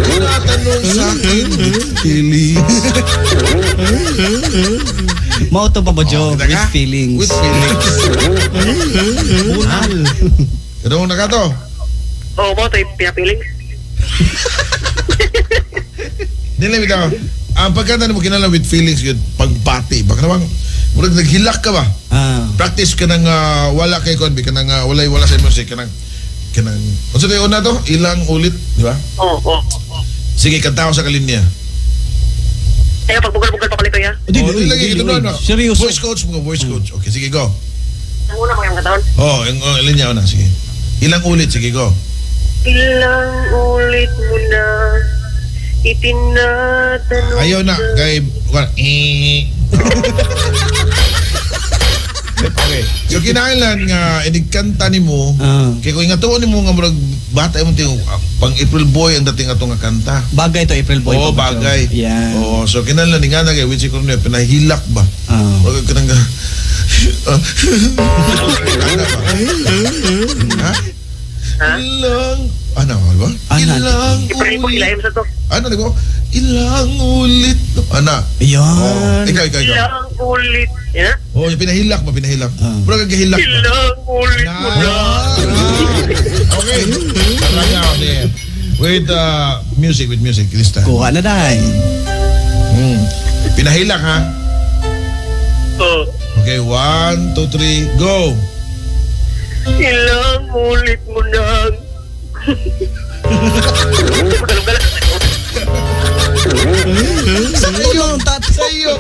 Tinatanong sa akin with feelings. Mao to, Papa Joe, kita with ka? feelings. With feelings. Unal. Kadong na ka to? Oo, mo ito yung pinapiling. Nila bitaw. Ang pagkanta mo kinala with feelings yun, pagbati. Baka naman, murag naghilak ka ba? Practice ka nang wala kay Conby, ka nang wala sa music, ka nang ano sa tayo na to? Ilang ulit, di ba? Oo. Sige, kanta ko sa kalinya. Kaya pagbugal-bugal pa palito ya. Oh, lagi ito na. Seryoso. Voice coach mo, voice coach. Okay, sige, go. Ang una mo yung katawon. Oh, yung linya na, sige. Ilang ulit, sige, go. Ilang ulit mo na itinatanong. Ayaw na, kay... Okay. So, kinahanglan nga, inigkanta ni mo, kaya kung ingatuon ni mo nga murag bata yung tingog, pang April Boy ang dating ato nga kanta. Bagay to, April Boy. Oo, Papa Joe. bagay. Yan. Oo, so kinahanglan ni nga na kay Wincy Cornel, pinahilak ba? Huwag ka nang... Ha? Ha? Ilang... Ano, ba? Ilang Iparin ko ulit... ilaim sa to. Ano, di ba? Ilang ulit... Ano? Ayan. Ikaw. Ilang ulit. Yan na? Oh, yung pinahilak ba? Pinahilak. Mura kang gahilak ba? Ilang ulit mo na. Okay. Talaga ako niya. With music this time. Kuha na dahil. Pinahilak ha? Oo. Okay, 1, 2, 3, go! Ilang ulit mo na. Pagkalong-galang. Sa iyo!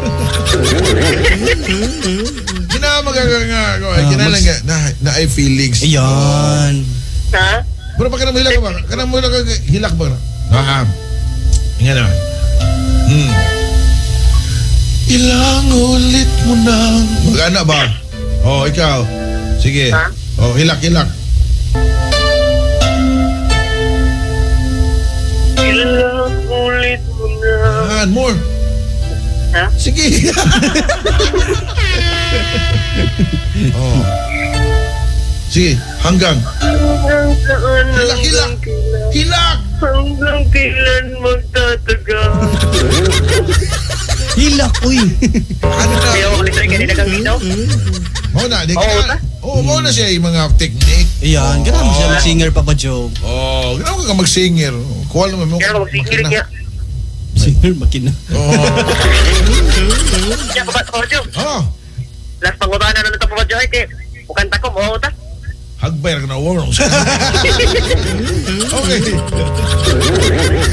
Ginamagaga nga ako. Kinalang nga, na ay feelings. Ayan. Ha? Pero pag kanang hilak ba? Kanang mo hilak ba? Nga na. Ilang ulit mo nang... Magana ba? Oh, ikaw. Sige. Ha? Oh, hilak. Ilang ulit mo na. More. Ha? Sige. Oh. Sige, hanggang. Hanggang saan? Hilak! Hanggang kailan magtatagal? Hilak, uy. Ano na? Kaya ako nitry kanina kang dito. Mau na, di Oo, ka. Oh, mau na siya yung mga technique. Ayan. Ganun siya mag-singer, Papa Joe. Oh, ganaw ka mag-singer. Kuha naman mo. Kaya ako magsikilig niya. Singer, makina. Oh. Kaya papadyo. Oh, Last pangutanan na nito papadyo. Ay, kaya kanta ko, mo ta. hagbay na war. Okay.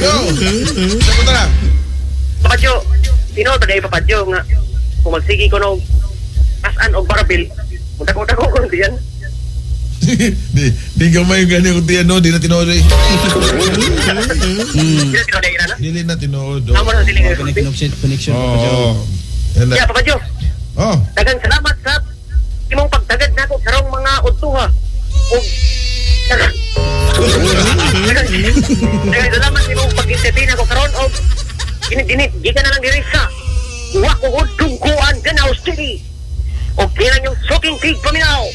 Go. Sabi na. Papadyo, sino tagay papadyo nga kung magsigi ko nung asan o barabil. Munta ko kung diyan. Di gamay yung ganyan kung tiyan, no? Di na tinood eh. Hindi na tinoday na. Dili na tinood. Amo na siling. Connection, Papa Joe. Oh. Yan na. Kaya papadyo, Oh. dagang salamat sa imong pagtagad nako karong mga udtuha. Ug dagang salamat sa imong pag-entertain ako karon og dinit gikan na lang diri sa wa ko dungkuan Ganaw City. O kailan yung soaking pig paminaw?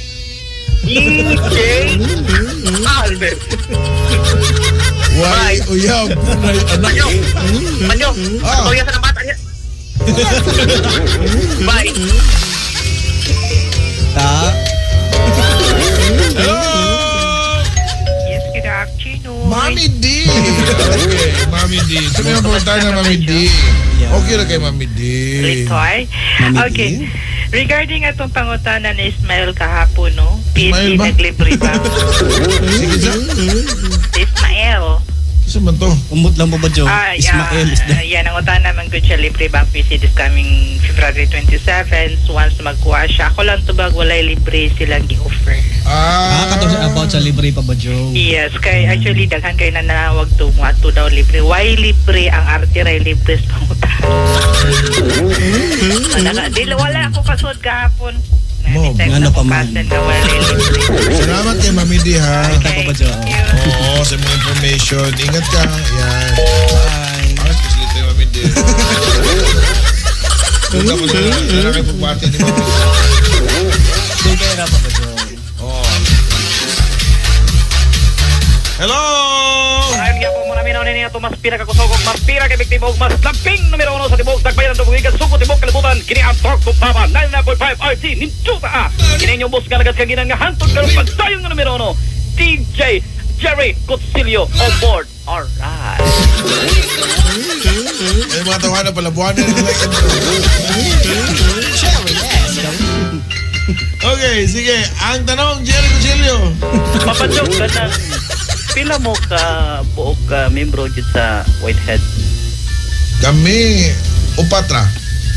DJ Albert. Why? Uyab. Anak. Manyo, ano yan sa ng bata niya? Bye. Hello! Yes, good afternoon. Mami D! Okay, Mami D. Sabi mo po tayo na Mami D. Okay na kay Mami D. Litoy. Mami Okay. D? Regarding atong pangutana ni Ismael kahapon, no? Ismael PC ba? naglibre ba? Sige sa. Ismael. Isa man to. Umot lang po ba, Joe? Ismael is the... Yan, ang utana naman ko siya libre ba ang PC this coming February 27. So once magkuha siya, ako lang tubag walay libre silang gi-offer. Katong about sa libre pa ba, Joe? Yes, kay actually daghan kay nanawag to mga to daw libre. Why libre ang artiray libre sa pangutana? Wala ako kasod kahapon. Mo, ano pa man. Salamat kay Mami D, ha. Kita pa ba, Joe? Oo, sa mga information. Ingat ka. Yan. Bye. Kasi ito yung Mami D. Punta ko na kayo pagbati ni Mami D. Dugera pa ba, Joe? Oh. Hello! Ayun nga po muna minaw niya ito mas pira kakusogong mas pira kay biktima og mas lamping numero 1 sa tibok tagbayan ng bugigan suko tibok kalibutan kini ang Talk to Papa 99.5 RT ninjuta kini inyong boss kalagas kaginan nga hantod karon pagsayon nga numero 1 DJ Jerry Cotsilio on board. Alright. Ay, mga tawanan pala. Buwanan na like and Okay, sige. Ang tanong, Jerry Cotsilio. Papadjok ka na. Pila mo ka buok ka membro dito sa Whitehead? Kami, upatra.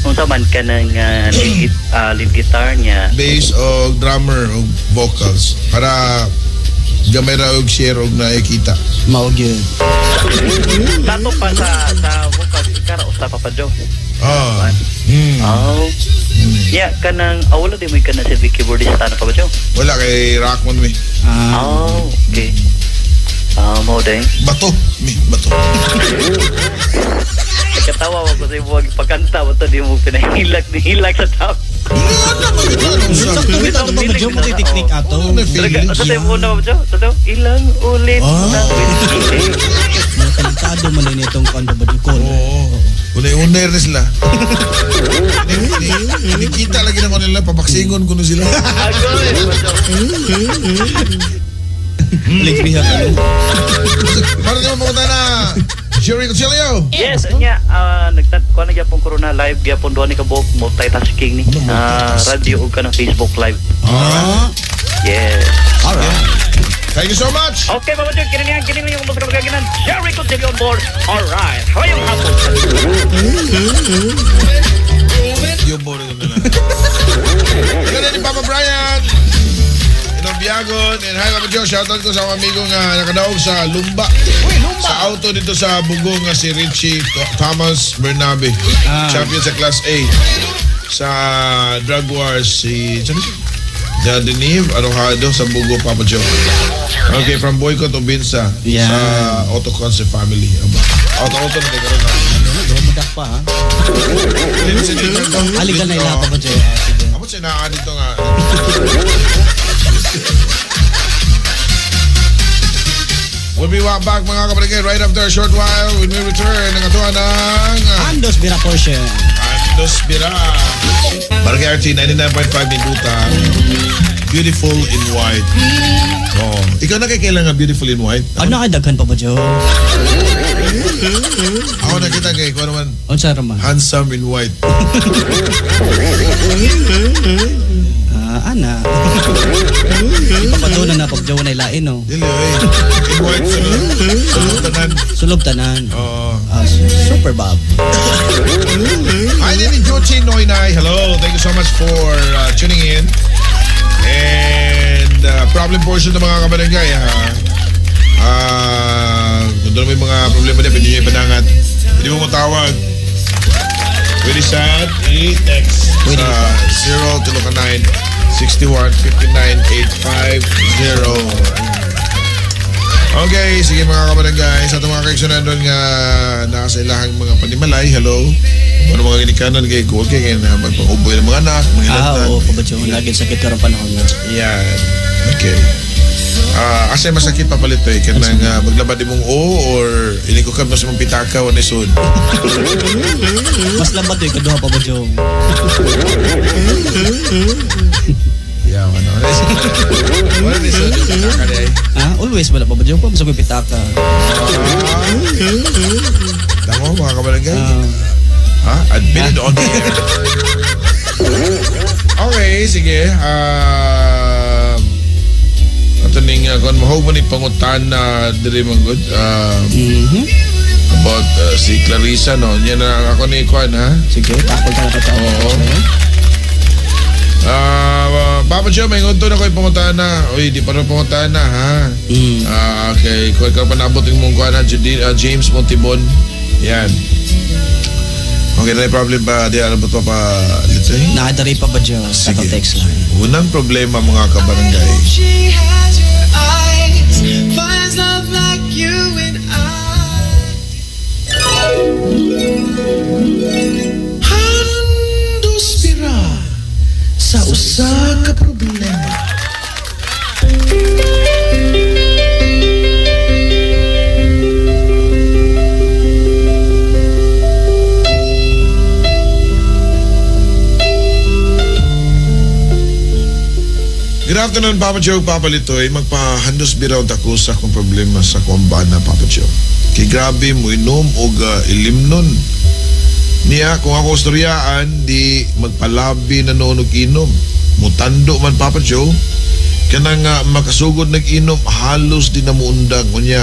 Unsa man ka ng lead guitar niya? Bass o drummer o vocals. Para gamay ra og share og nakikita. Maog yun. Tato pa sa vocal guitar o sa Papadjok? Oh. Oh. Yeah, kanang wala di mo ka na sa keyboardista na Papadjok? Wala kay Rockman mi. Oh, okay. Mo din. Bato. Mi, bato. Katawa ko sa ibuwag pagkanta mo to di mo pinahilak sa tao. Tumita ito ba, Joe? Matitiknik ato. Sa tayo mo na Papadjok? Sa tayo, ilang ulit na win. Nakalitado man din itong kanda ba, Joe? Oo. Unay-unay rin sila. Nakikita lagi naman nila, papaksingon ko na sila. Ligrihan ka rin. Para naman pumunta na, Jerry Cotsilio. Yes, nya nagtatkuha na gyapon corona live gyapon duha ni kabok multitasking ni. Radio ug kanang Facebook live. Yes. Alright. Thank you so much. Okay, Papa Jun, kini yung musika magaginan. Jerry Cotsilio on board. Alright. Hayong hapon. Yung board ko nila. Hello ni Papa Brian. Inong Biagon. And hi Papa Joe. Shoutout ko sa mga amigo nga nakadaog sa Lumba. Sa auto dito sa Bugong nga si Richie Thomas Bernabe. Champion sa Class A. Sa Drug Wars si Deneve Arojado sa Bugo Papa Joe. Okay, from Boycott Obinsa sa Auto Concept Family. Auto na karon na. Dumadak pa, ha? Aligal na ila pa ba, Joe? Amo siya na dito nga. We'll be back mga kapatid right after a short while when we return ng atuan ng Andos Bira Portion. Andos Bira. Barangay RT 99.5 Ninduta. Beautiful in white. Oh, ikaw na kailangan beautiful in white? Ano ka daghan pa ba, Joe? Ako nakita kay ko naman Unsa raman? handsome in white. Ana. Ipapatunan na pag Joe na ilain, no? Dili in white sulod tanan. Sulob tanan. Oh. Super Bob. Hi, name is Jochi Noynay. Hello, thank you so much for tuning in. And problem portion ng mga kabarangay, ha? Kung doon may mga problema niya, pwede nyo ipanangat. Pwede mo matawag. Pwede sa i-text sa 0-961-59-850. Okay, sige mga kabarangay. Sa itong mga kaeksyonan doon nga nasa ilahang mga panimalay, hello. Ano mga ginikanan kay Kuwag kay magpang-uboy ng mga anak, mga hilatan. Oo, pa ba, Joe? Laging sakit ka rin panahon na. Yan. Okay. Asay masakit papalit to eh. Kanang maglabad mong or inikukab na sa mong pitaka o nisod. Mas lambat yun, kaduha pa ba, Joe? Yeah, ano. Wala nisod yung pitaka na eh. Always wala pa ba, Joe? Pamasok yung pitaka. Tama mga kabarangay. Admitted on the air. Okay, sige. Ato ning kung mahog mo ni pangutan na diri man good. About si Clarissa, no? Yan na ako ni Kwan, ha? Sige, tapos ka na katao. Oo. Papa Joe, may ngunto na ko'y pangutan na. Uy, di pa rin pangutan na, ha? Okay, kung ikaw panabot yung mong Kwan, ha? James Montibon. Yan. Okay, na problem ba? Di alam ba pa let's say? Nakadari pa ba, Joe? Sa Sige. text line. Unang problema mga kabarangay. She has your eyes, finds love like you and I. Handos bira sa usa ka problema. Good afternoon, Papa Joe, Papa Litoy. Magpahandos biraw tako sa akong problema sa kuambana, Papa Joe. Kay grabe mo inom o ilimnon. Niya, kung ako storyaan, di magpalabi na noon og inom. Mutando man, Papa Joe. Kanang makasugod nag-inom, halos di na muundang. Kunya,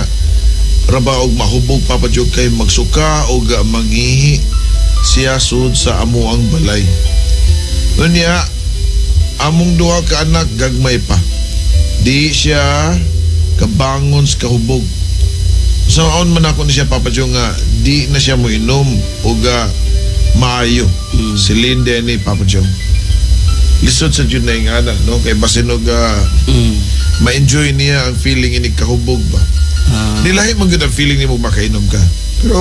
raba og mahubog, Papa Joe, kay magsuka o mangihi siya sud sa amuang balay. Kunya, among duha ka anak gagmay pa. Di siya kabangon sa kahubog. So aon man ako ni siya, Papa Joe, nga di na siya mo inom o maayo. Si Linda ni Papa Joe. Lisod sa June na yung anak, no? Kay basinog ma-enjoy niya ang feeling ini kahubog ba. Nilahi man gud ang feeling ni mo makainom ka. Pero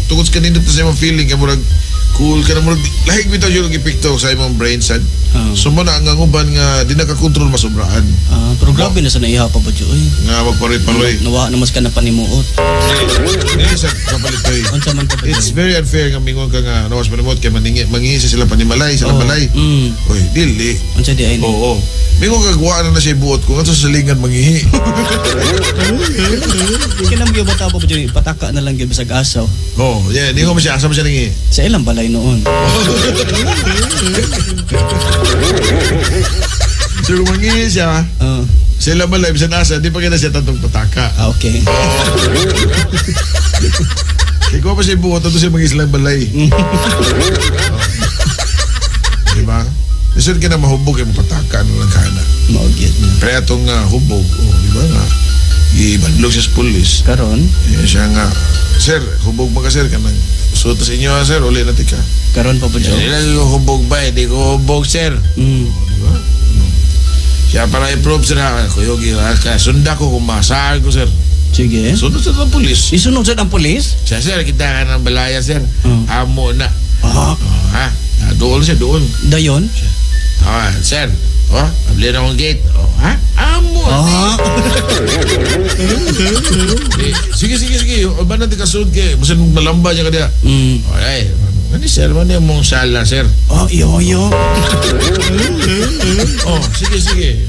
tungod sa kanindot na sa imong feeling, kaya murag cool ka na murag lahig bitaw yung ipikto sa imong brain sad. So mo na ang uban nga di nakakontrol masobraan. Pero grabe na sa naiha pa ba, Joe? Nga magparoy-paroy. Nawa na mas ka na panimuot. Dili sa kapalitoy. Unsa man pa ba, It's Joe? very unfair nga mingon ka nga nawas manimot kay mangingi sila panimalay sa balay. Oy, dili. Unsa di ay ni? Oo. Mingon ka guwa na siya buot ko nga sa salingan mangihi. Kinam gyud bata pa ba, Joe? Pataka na lang gyud bisag asaw. Oh, yeah, di ko mo siya asa mo siya nangihi. Sa ilang balay noon. So kung mangihi siya, sila balay bisan asa, di pa kita siya tatong pataka. Okay. Kaya ko pa siya buot ito siya mangihi silang balay. Diba? Isod ka na mahubog yung pataka ano lang kana. Maugit na. Pero itong hubog, diba nga, ibadlog siya sa pulis. Karon, Siya nga, sir, hubog ba ka sir? Kanang suot sa inyo sir, uli natin ka. karon pa ba, Joe? Hindi ko hubog ba, hindi ko hubog sir. Diba? Siya para i-prove sir ha, kuyogi ka, sunda ko kung masaan ko sir. Sige. Sunod sa ng pulis. Isunod sa ang pulis? Siya sir, kita ka ng balaya sir. Amo na. Ha? Doon siya, doon. Dayon? Sir, abli na akong gate. Ha? Amo. Sige. Ba natin kasunod kay, basan malamba niya ka diya. Ay, ano sir, ano yung mong sala sir? Iyo. Sige.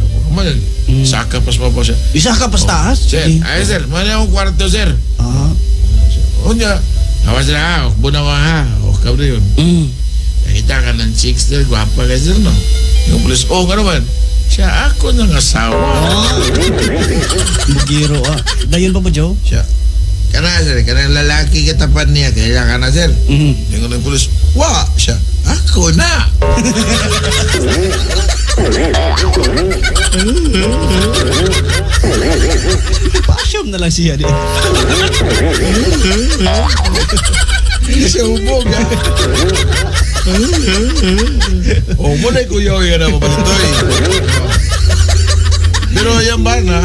Saka pas pa po siya. Isa ka pas taas? Sir, ay sir, ano yung kwarto sir? O niya, awas na ha, buna ko ha. O, kabri yun. Nakita ka ng chicks sir, gwapa ka sir, no? Yung pulis, nga naman. Siya ako ng asawa. Bugiro Dayon pa ba, Joe? Siya, kana sir, kanang lalaki katapan niya, kaya ka na sir. Yung ng pulis, siya, ako na. Pasyon na lang siya di. Hindi siya hubog ha. Muna kuya yan na mapalitoy. Pero yan ba na?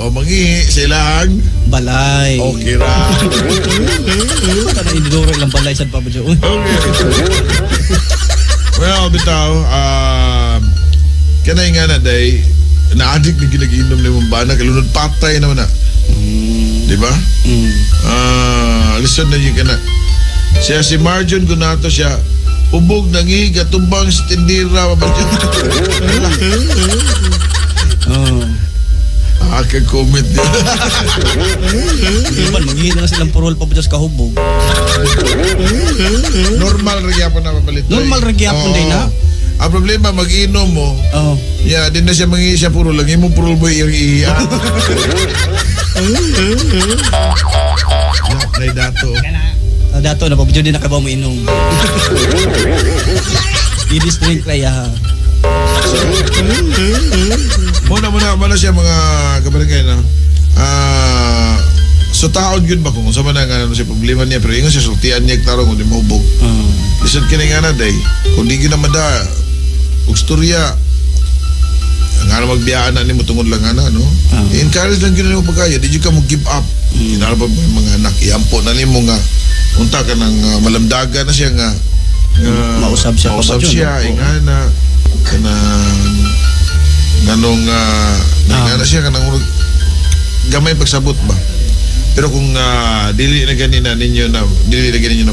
Mangihi silang Balay. okay ra. Kana indidoro ilang balay sad pa ba, Joe? Okay. Well, bitaw, kanay nga na day, na-addict na ginag-inom ni mong bana, kalunod patay naman na. Diba? Listen na yun ka na. Siya si Marjon Gunato siya, ubog nangihiga, tumbang sa tindira, mabadyan. Kag-comment din. Iban, maghihin na silang purol pa ba sa kahubog? Normal nagyapon na mapalit. Normal nagyapon din na? Ang problema, mag-inom mo. Oh. Yeah, din na siya mangingi siya puro lang. Yung puro boy yung iiya. Nay dato. Dato na pabudyo din nakabaw mo inom. I-distrain kaya ha. Muna siya mga kabarangay na. So taon yun ba kung sama na nga ano siya problema niya pero ingon siya sultian niya tarong kung di mahubog. Isod kini nga na day. Kung di gina mada og storya nga na magbiyaan na nimo tungod lang ana no. I-encourage lang gyud mo pagkaya di jud ka mo give up. Inara ba mga anak iampo na nimo nga unta ka nang malamdagan na siya nga Mausab siya pa ba dyan, no? ingana kanang nanong ingana siya kanang gamay pagsabot ba. Pero kung dili na ganina ninyo na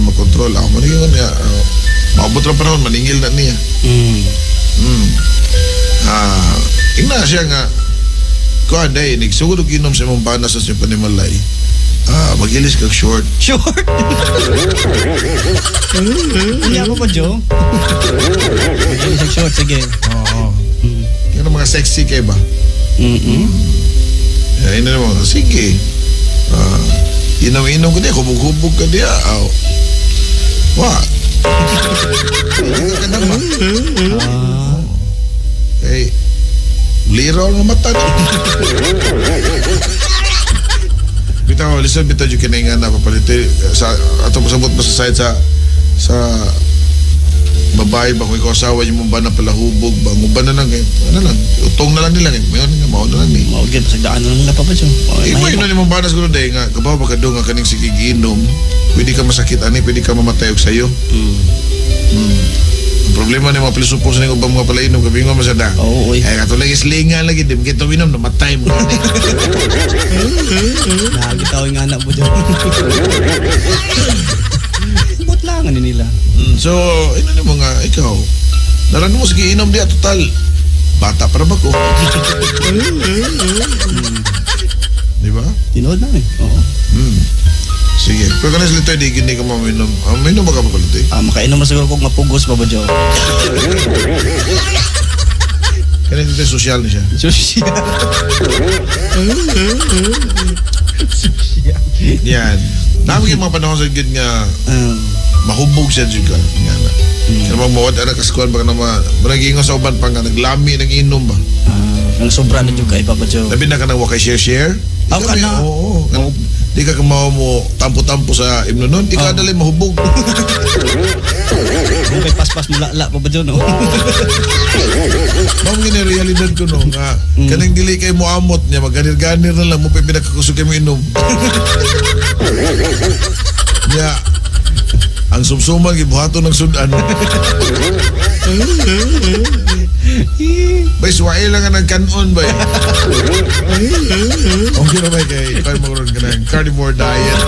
makontrol ako man gyud nga maabot ra panahon maningil na niya. Ina siya nga kuan day nagsugod og inom sa imong banas sa siyang panimalay. Magilis kag short. Short? Hindi ako pa, Joe. Magilis kag short, sige. Oo. Kaya mga sexy kay ba? Ina naman, sige. Inom ko diya, hubog-hubog ka diya. What? Ka naman. Okay. Liraw ng mata. Bitaw, listen, bitaw yung kinaingan na papalite sa ato pasabot pa sa side sa babae ba kung ikaw asawa yung mong ba na pala hubog ba mong na lang utong na lang nila mayon nga mao na lang ni Maugit, sagdaan na lang nila pa ba siya? iba yun na limang banas ko day nga kabaw ba ka doon nga kaning sikiginom pwede ka masakit ani pwede ka mamatay og sayo. Ang problema ni mga pilosopo sa nang ubang mga palainom kabingon masada. Oo, oy. Ay katulad islingan lagi dim kita minom namatay mo. Nakagitaw yung anak mo dyan. Butlangan ni nila. So, ino ni mga ikaw. Naran mo sige inom dia total. Bata para ba ko? Di ba? Tinood na eh. Oo. Sige. Pero kanas lito di gini ka maminom. Minom ba ka pa lito? Makainom na siguro kung mapugos pa ba, Joe? Kanas lito social ni siya. Social. Yan. Dami yung mga panahon sa gid nga mahubog siya juga. Nga na. Kaya magmawad anak kaskuhan baka naman managing sa uban pa nga naglami ng inom ba? Ang sobra na juga iba ba, Joe? Labi na ka nang wakay share? Ako ka na. Oo. Di ka kamaw mo tampo-tampo sa imno nun. Di ka dalay mahubog. May pas-pas mo lala pa ba, Joe, no? Mao nga realidad ko no nga kanang dili kay mo amot niya maganir-ganir na lang mo pa pinakakusog kay mo inom. Ya. Ang sumsuman gibuhaton ng sudan. Bay suway lang nga nagkanon bay. Okay na bay kay kay magron ka ng carnivore diet.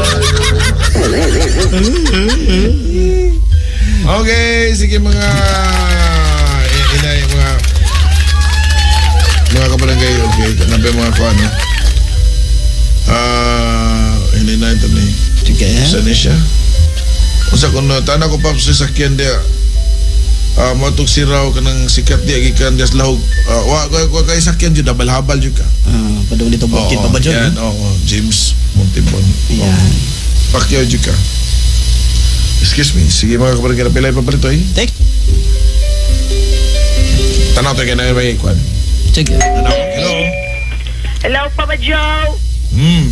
Okay, sige mga inay mga kabarangay, okay. Nabe mga kuan. Hindi na ito ni. Sige. Saan siya? Usa kung tana ko pa sa sakyan dia. Matug siraw kanang sikat dia gikan dias lahog. Wa kay sakyan jud habal-habal jud ka. Padung dito bukid pa ba, Joe? Yan, James Montibon. Yan. Pakyaw jud ka. Excuse me. Sige mga kabarangay, pilay pa palito eh. Take. Tanaw tayo kaya na may kwan. Sige. Hello. Hello, Papa Joe.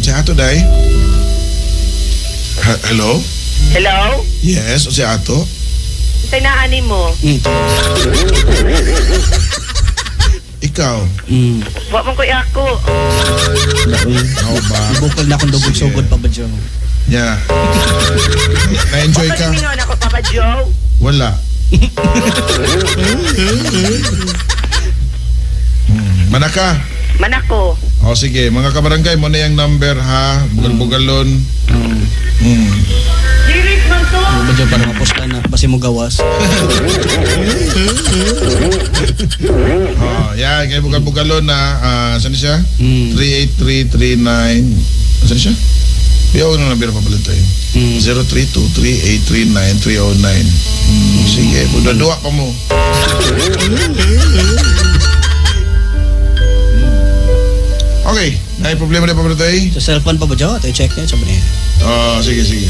Si Ato day. Hello? Hello? Yes, si Ato. Say na ani mo. Ikaw. Wa man koy ako. Ako ba? Ibukol na akong dugod-sugod pa ba, Joe? Yeah. Na-enjoy ka? Pagkalingon ako, Papa Joe. Wala. Manaka. Manako. O sige, mga kabarangay mo na yung number ha. Bugal-bugalon. Ano ba, Joe, para maposta na basi mo gawas? Yan, kaya bugal-bugalon na. Saan siya? 38339. Saan siya? Piyaw na nabira papalit tayo. 0323-839-309. Sige, buda-dua pa mo. Okay, may problema na papalit tayo? Sa cellphone pa ba, Joe? Ito i-check niya. Sabi niya. Sige.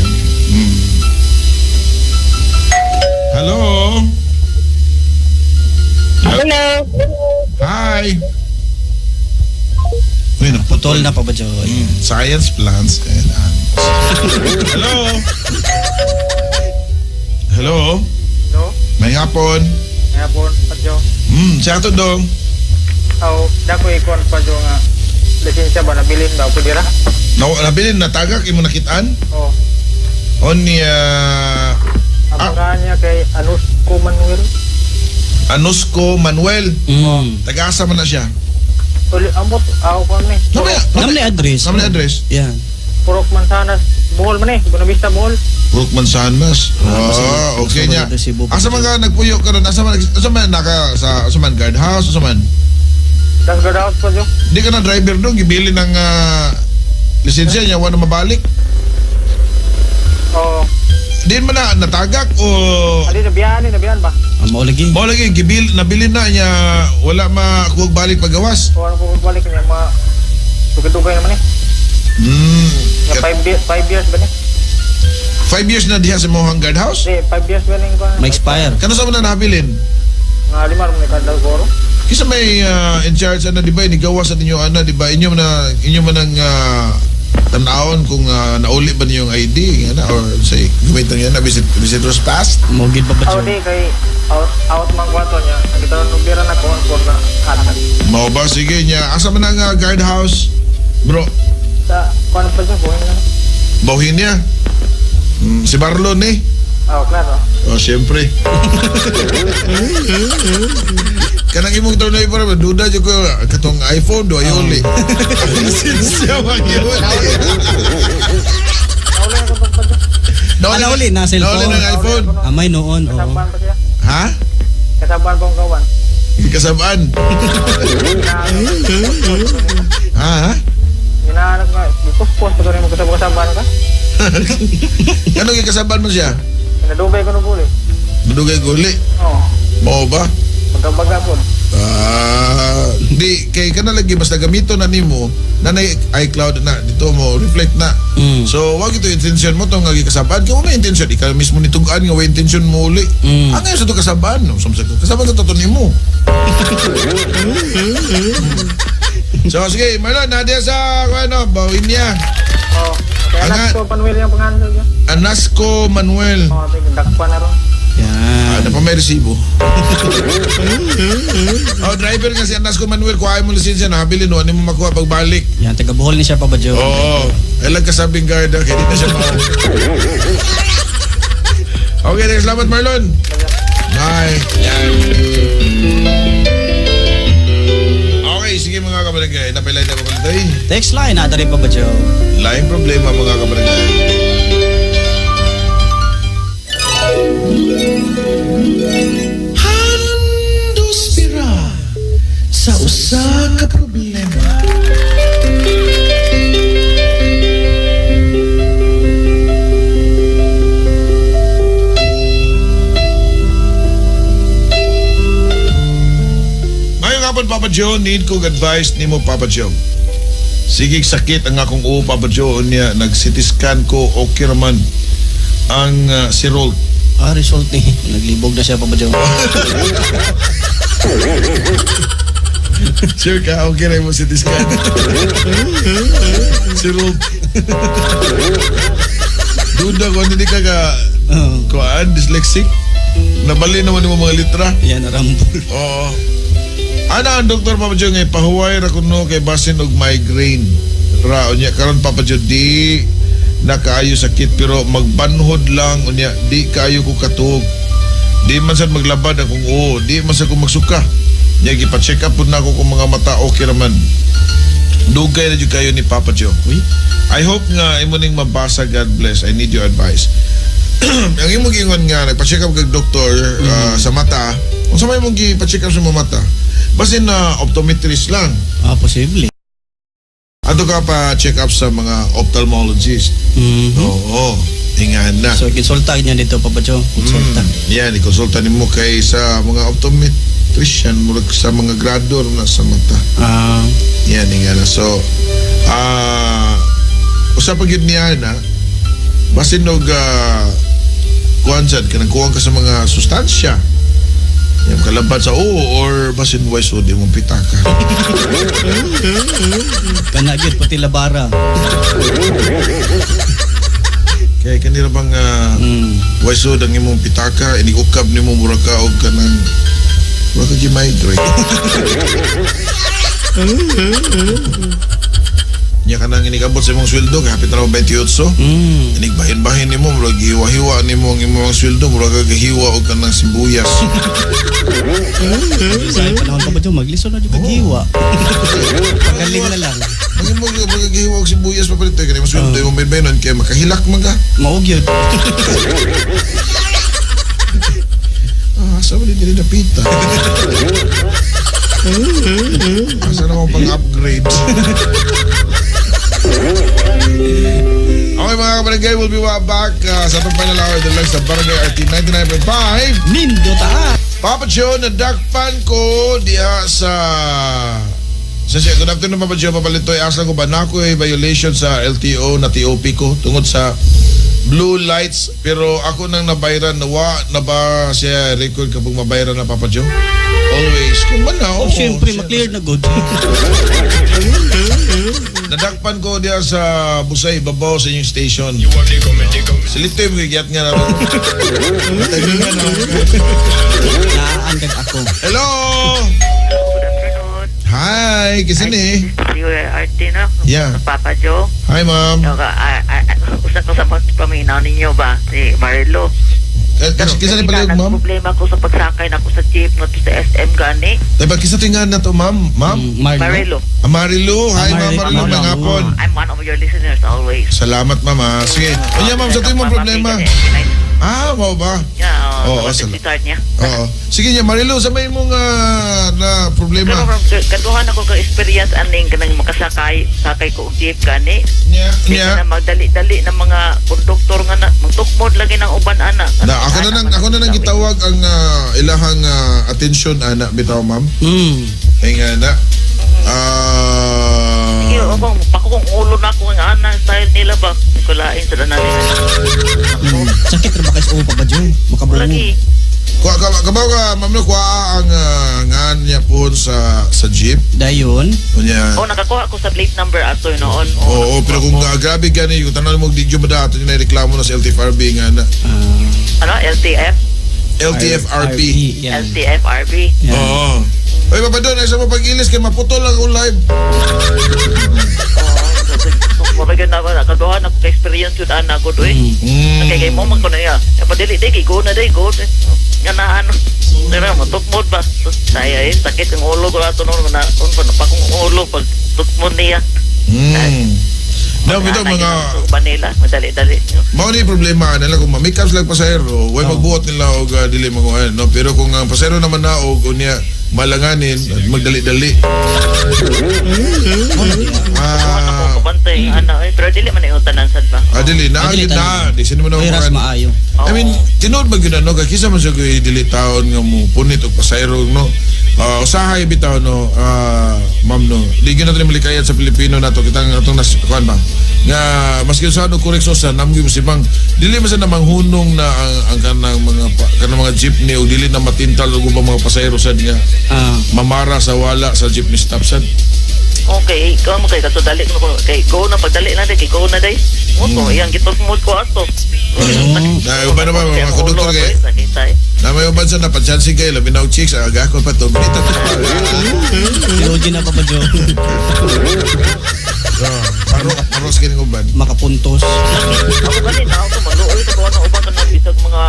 Hello? Hello. Hi. Uy, Putol na pa ba, Joe? Science, plants, and animals. Hello? Hello? No? May hapon. Kaya po, Padyo. Siya to dong. Dako ikon Padyo nga. Lisensya ba nabilin ba? Pwede ra? Nabilin na tagak, imo nakitaan? Oo. On niya... Abangan niya kay Anusko Manuel. Anusko Manuel. Taga-asa man na siya. Uli, ambot, ako ko ni. Namli address. Namli address. Yan. Purok Mansanas, Bohol man Bonavista, Bohol. Purok Mansanas. Okay niya. Asa man ka nagpuyo ka ron? Asa man naka sa guardhouse? Asa man? Das gadaos Padyo. Hindi ka na driver doon. Gibili ng lisensya niya. Wala mabalik. Oo. Di man na natagak o... Ali, nabiyan ba? Maulagi. Mo lagi nabili na niya wala makuha balik pagawas. O ano po balik niya, tugay-tugay naman Nga 5 years ba 5 years na diha sa Mohang Guardhouse. 5 years ba ko? Ma-expire. Kano sa mo na nabilin? Nga limar mo ni Kandal Goro. Kisa may in charge di ba inigawas sa inyo di ba inyo man ang tanawon kung nauli ba niyong ID or say gamitin niya na visitors pass. Mogid pa ba, Joe? Di kay out mang kwarto niya. Kita nubira na ko for na hatag. Mao ba sige niya asa man ang guardhouse bro Sa kuan pa siya buhay na. bauhin niya. Si Barlon Klaro. Siyempre. Kanang imong taon na ipara, duda dyan ko, katong iPhone, do ayoli. Sinsya mag-iwali. Nauli na ko pa siya. Nauli na cellphone. Nauli ng iPhone. Amay noon. Kasabaan pa siya. Ha? Kasabaan pong kawan. Kasabaan. Ha? Hinahanap nga. Ipos-pos pa doon yung kasabaan ka. Anong ikasabaan mo siya? Nadugay ko na buli. Madugay guli. Oo. Mao ba? Magkabaga po. Di kay kana lagi basta gamito na nimo nanay iCloud na dito mo reflect na. So wag ito intention mo to nga gikasabaan ka mo may intention ikaw mismo nitugan nga way intention mo uli. Ano sa to kasabaan no? Kasabaan ka to nimo. So sige, Marlon, nadia sa ano, bawin niya. Oo. Kaya Anusko Manuel yung pangalan niya. Anusko Manuel. Oo, dakpa na ron. Yan. Ano pa may resibo? Driver nga si Anusko Manuel, kuha mo lisensya na, habilin no, ano mo makuha pagbalik. Yan, taga Bohol ni siya pa ba, Joe? Oo. Ilang kasabing guarda, kaya di na siya mau. Okay, salamat Marlon. Bye. Okay, sige mga kabarangay, napilay na pa pala Text line, nata rin pa ba, Joe? laing problema mga kabarangay. Handos pira sa usa ka problema. Ngayong hapon, Papa Joe, need kong advice ni mo, Papa Joe. Sige sakit ang akong Papa Joe niya nag-CT scan ko okay naman ang sirol. Result ni. Naglibog na siya pa ba, Joe? Sure ka okay na mo CT scan. Sirol. Duda ko hindi ka kuan dyslexic. Nabali naman mo mga litra. Yan, narambol. Oo. Ana ang doktor Papa Joe ngay pahuway ra kuno kay basin og migraine. Ra unya karon Papa Joe di nakaayo sakit pero magbanhod lang unya di kaayo ko katug. Di man sad maglabad akong di man sad ko magsuka. Nya gipa-check up pud nako kung mga mata okay raman. Dugay na jud kayo ni Papa Joe. Uy. I hope nga imo ning mabasa, God bless. I need your advice. Ang imong giingon nga nagpa-check up kag doktor sa mata. Unsa may imong gipa-check up sa mga mata? Basin na optometrist lang. Posible. Ato ka pa check up sa mga ophthalmologist. Oo. Ingan na. So, konsulta niya dito, Papa Joe. Konsulta. Yan, ikonsulta ni mo kay sa mga optometrician, murag sa mga grador na sa mata. Yan, ingan na. So, usapag yun niya na, basin og kuhan sad, kanang kuhan ka sa mga sustansya. Yung kalabad sa or basin wise o di mong pitaka. Kanagit, pati labara. Kaya kanila bang wise o ang imong pitaka, iniukab ni mo mura ka o ka ng mura ka migrate. Nya ka nang inigabot sa imong sweldo, kapit na 28. Inigbahin-bahin ni mo, mura gihiwa-hiwa ni mo ang imong sweldo, mura ka gahiwa o ka ng sibuyas. Sa panahon, Papa Joe, magliso na yung paghiwa. Pagaling na lang. Ang imong gahiwa o sibuyas papalito, kaya imong sweldo, imong baybayinon, kaya makahilak man ka. Maog yun. Asa mo din napita. Asa naman pang-upgrade. Okay mga kabarangay, we'll be back sa itong final hour dahil lang sa Barangay RT 99.5 Nindo taa. Papa Joe, nadakpan ko diya sa good afternoon Papa Joe, papalitoy aslan ko ba na ako violation sa LTO na TOP ko tungod sa blue lights, pero ako nang nabayran na ba siya record kapag mabayran na Papa Joe? Always. Kung man na, Oh, syempre, maklear na good. Nadakpan ko diya sa Busay, babaw sa inyong station. Silito yung gigiyat nga naman. Naandag ako. Hello! Good afternoon. Hi! Kisan eh? Si RT na? Yeah. Papa Joe. Hi, ma'am. Usa ko sa paminaw ninyo ba? Si Marilo. Kisan eh pala, ma'am? Problema ko sa pagsakay na ko sa jeep na to sa SM gani. Diba, kisa tingan na to, ma'am? Ma'am? Marilo. Marilu. Hi, ma'am. Marilu. Marilu. May hapon. I'm one of your listeners always. Salamat, ma'am. Sige. Kanya, ma'am, sa ito yung problema. Mau ba? Yeah, Oo, start niya. Oo. Sige niya, Marilu, sa may mong na problema. Pero kaduhan ako ka experience aning kanang makasakay ko og jeep gani. Niya. Na magdali-dali ng mga konduktor nga na magtukmod lagi ng uban ana. Ako na nang gitawag ang ilahang atensyon ana bitaw, ma'am. Ay nga na. Sige, pakukong ulo na ako nga ana style nila ba? Kulain sa danan nila. Sakit rin ba kayo Papa Joe? Makabungo. Lagi. Kabaw ka, ma'am, no, kuha ang ngan niya po sa jeep. Dayon. Kunya. Nakakuha ko sa plate number ato noon. Oo, pero kung grabe gani, yung tanong mo di mo dato yung reklamo na sa LTFRB nga na. Ano? LTF? LTFRB. Yan. LTFRB. Oo. Oy, Papa Don, ay sa mo pag-ilis kay maputol lang ang live. Mabagyan na ba? Nakaduhan ako ka-experience yun ana ko doy. Kaya mo man ko na yan. Padili day, go na day, go. Nga na ano. Pero matukmod ba? Saya sakit ang ulo ko ato noon na napakong ulo pag tukmod niya. No, bitaw mga Manila, madali-dali. mao ni problema nila kung ma-make up lang pasahero, way magbuot nila og dili mga no, pero kung ang pasahero naman na og unya malanganin magdali-dali. Ako kabantay ana pero dili man yung tanan sad ba. Dili na Dili na, di sino mo na Oras maayo. I mean, tinuod ba gyud no, kay kisa man sa dili taon nga mo punit og pasahero no. Usahay bitaw no, ma'am no. Di gyud natin malikayat sa Pilipino nato kitang atong kuan ba. Nga maski sa ano korekso sa namgi mo sibang dili man sa namang hunong na ang kanang mga jeepney o dili na matintal og ubang mga pasahero sad nga mamara sa wala sa jeepney stop sad. Okay, ikaw mo kay katudali ko kay go na pagdali na day, kay go na day. Moto, iyang gitusmod ko ato. Na uban naman mga konduktor kay na may uban sa napansyansi kay labi na og chicks aga ko pa to binita to. Yogi na Papa Joe. Paros kini uban. Makapuntos. Ako gani na ako maluoy sa kuha ng uban kanang bisag mga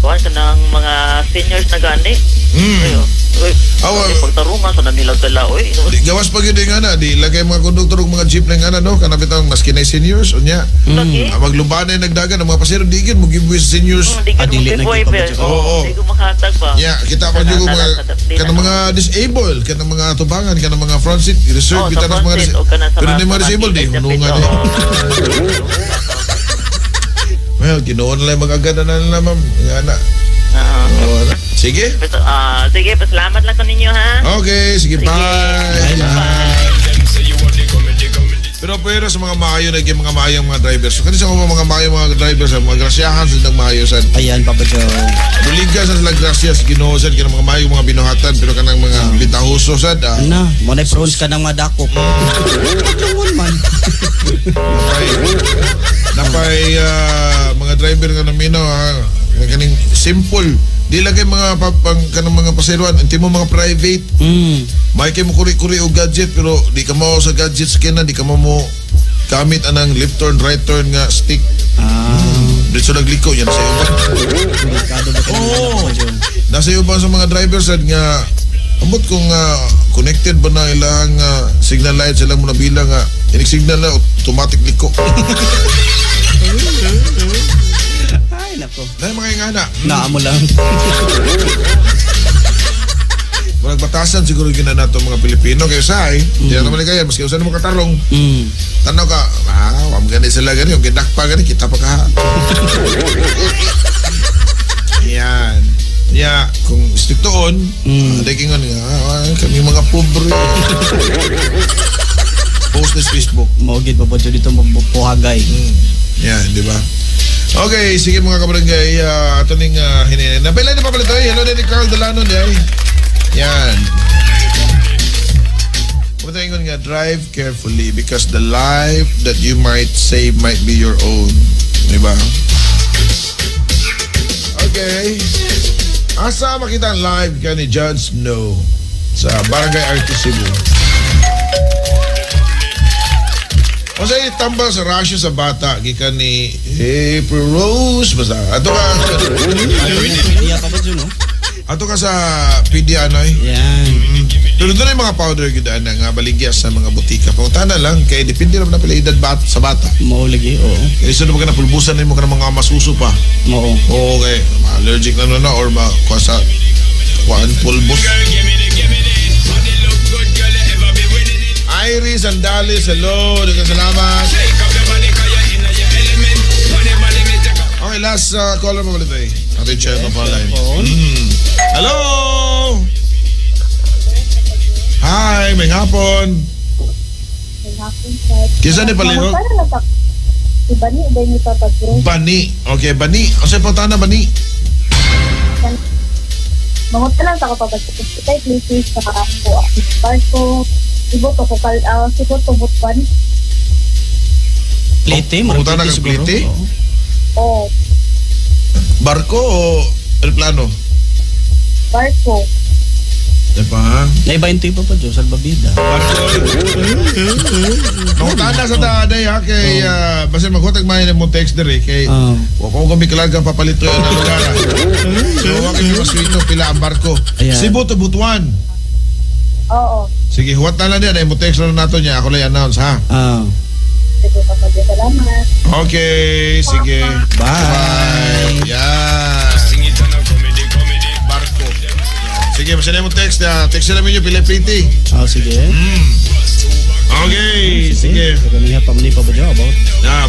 kuha kanang mga seniors na gani. Ayo. Uy, pagtarungan sa nanilang dala, uy. Di gawas pag yun nga na, di lagay mga konduktor ng mga jeep na nga na, no? Kanapit ang maski na seniors, o niya. Maglumbaan na yung nagdagan, ang mga pasero, di gin, mag-giveaway sa seniors. Di ka Dili mag-giveaway nagkita pa. pa Oo. Di ko makatag pa. Yeah, kita pa yung mga, kanang mga disabled, kanang mga tubangan, kanang mga front seat, reserve, kita ng mga pero hindi mga disabled, di, hunungan eh. Well, ginoon na lang mag-agad na nila, ma'am. Nga na. Sige. Sige, pasalamat lang ko ninyo, ha? Okay, sige, bye. Bye. Pero sa mga maayo na mga maayong mga drivers. Kasi sa mga maayong mga drivers, mga grasyahan sa mga maayo sa Ayan, Papa Joe. buligya sa sila grasyas, ginoosan ka ng mga maayong mga binuhatan, pero kanang mga bitahuso sad. Ano, mo na prawns ka ng mga dakop. Pagkawan man. Napay mga driver nga namino kaning simple. Di lagay mga kanang mga paseruan, hindi mo mga private. May kayo mo kuri-kuri o gadget pero di ka mo sa gadgets kina, di ka mo gamit anang left turn, right turn nga stick. Dito nagliko yan sa iyo ba? Delikado ba kayo Papa Joe? Nasa iyo ba sa mga drivers nga ambot kung connected ba na ilang signal light sila mo na bilang inig signal na automatic liko. Ay, nako. Dahil mga ingana. Naamo lang. Walang batasan siguro ginana nato mga Pilipino kayo sa di naman kaya maski usan mo katarong. Tanaw ka, wag gani sila gani yung gidakpa gani kita pa ka. Yan. Ya, kung strictoon, dagingon nga kami mga pobre. Post na sa Facebook. Maugid Papa Joe dito magpuhagay. Yan, di ba? Okay, sige mga kabarangay, ato ning hininin. Napilay na pa pala ito. Hello din ni Carl Delano niya. Yan. Pagkaingon nga, drive carefully because the life that you might save might be your own. Di ba? Okay. Asa makita ang live ka ni Judge Snow sa Barangay Arte Cebu. O sa tambal sa rasyo sa bata gikan ni April Rose basta ato ka Iya Papa Joe, no? ato ka sa Pidianoy. Yan. Pero doon ay mga powder gidaan nga baligya sa mga butika. Pangutana lang kay depende naman na pala edad sa bata. Mao lagi, oo. Kaya isa na ka na pulbusan mo ka ng mga masuso pa. Mao. Okay, allergic na na or kuha sa kuhaan pulbos. Iris Andales, hello. Dagang salamat. Okay, last caller mo ulit eh. Ating chat na pala. Hello! Hi, may hapon. Kisa ni Paliho? Si Bani, iba ni Papa Joe. Bani. Okay, Bani. O sa pagtana, Bani. Mangunta lang sa Papa Joe. Itay places sa ako. Barko, sibot ko sibot ko butwan. Plite, Mangunta na kang siguro. plite? Oo, Barko o aeroplano? barko. Diba? Naiba yung tipo Papa Joe, salbabida. Mangunta na sa daday ha kay basta maghutag mahin mo text dere kay wa ko kami kalaga papalito na lugar. So wa kami maswito pila ang barko. Ayan. Cebu to Butuan. Oo. Sige, huwat na lang din. Ay mo text na nato niya. Ako lang announce ha. Sige, Papa Joe, salamat. Okay, sige. Bye. Yan. Barko. Sige, masaya mo text. Text na namin yung Pilipiti. Sige. Okay, sige. Kaya pa mali Papa Joe about.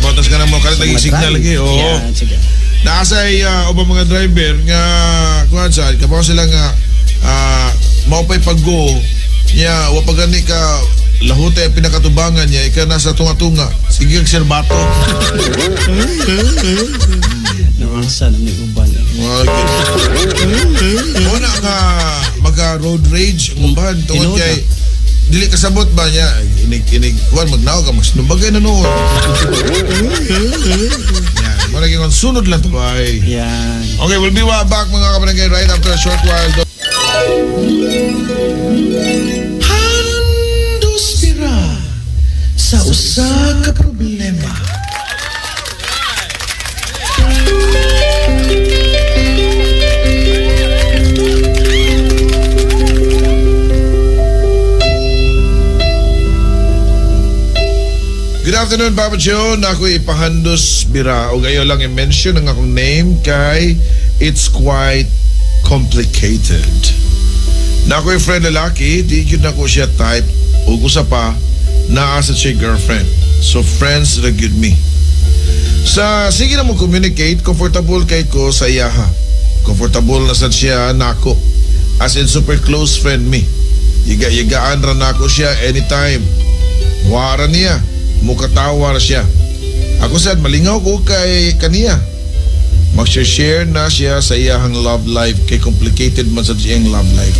Batas ka na mo. Kalit naging signal lagi. Oo. Yan, sige. Nakasay ubang mga driver nga kuhan sa kapag sila nga maupay pag-go niya, wapagani ka lahute pinakatubangan niya, ika nasa tunga-tunga. Sige kag serbato. Naansa na ni uban. Una nga magka-road rage ang uban. Tungod kay dili kasabot ba niya? Inig, kuhan, magnaw ka, magsinumbagay na noon. Yan, maraging sunod lang ito ba? Yan. Okay, we'll be back mga kabarangay right after a short while. Handuspira sa usa ka problema. afternoon, Papa Joe. Na ako ipahandos bira. O gayo lang i-mention ang akong name kay it's quite complicated. Na ako friend lalaki, di yun na ko siya type. O gusa pa, naasa siya girlfriend. So friends ra gyud me. Sa sige na mo communicate, comfortable kay ko sa iyaha. Comfortable na sad siya nako. As in super close friend me. Yigaan ra nako siya anytime. Wara niya, mukatawa ra siya. Ako sad malingaw ko kay kaniya. Mag-share na siya sa iyahang love life kay complicated man sa iyang love life.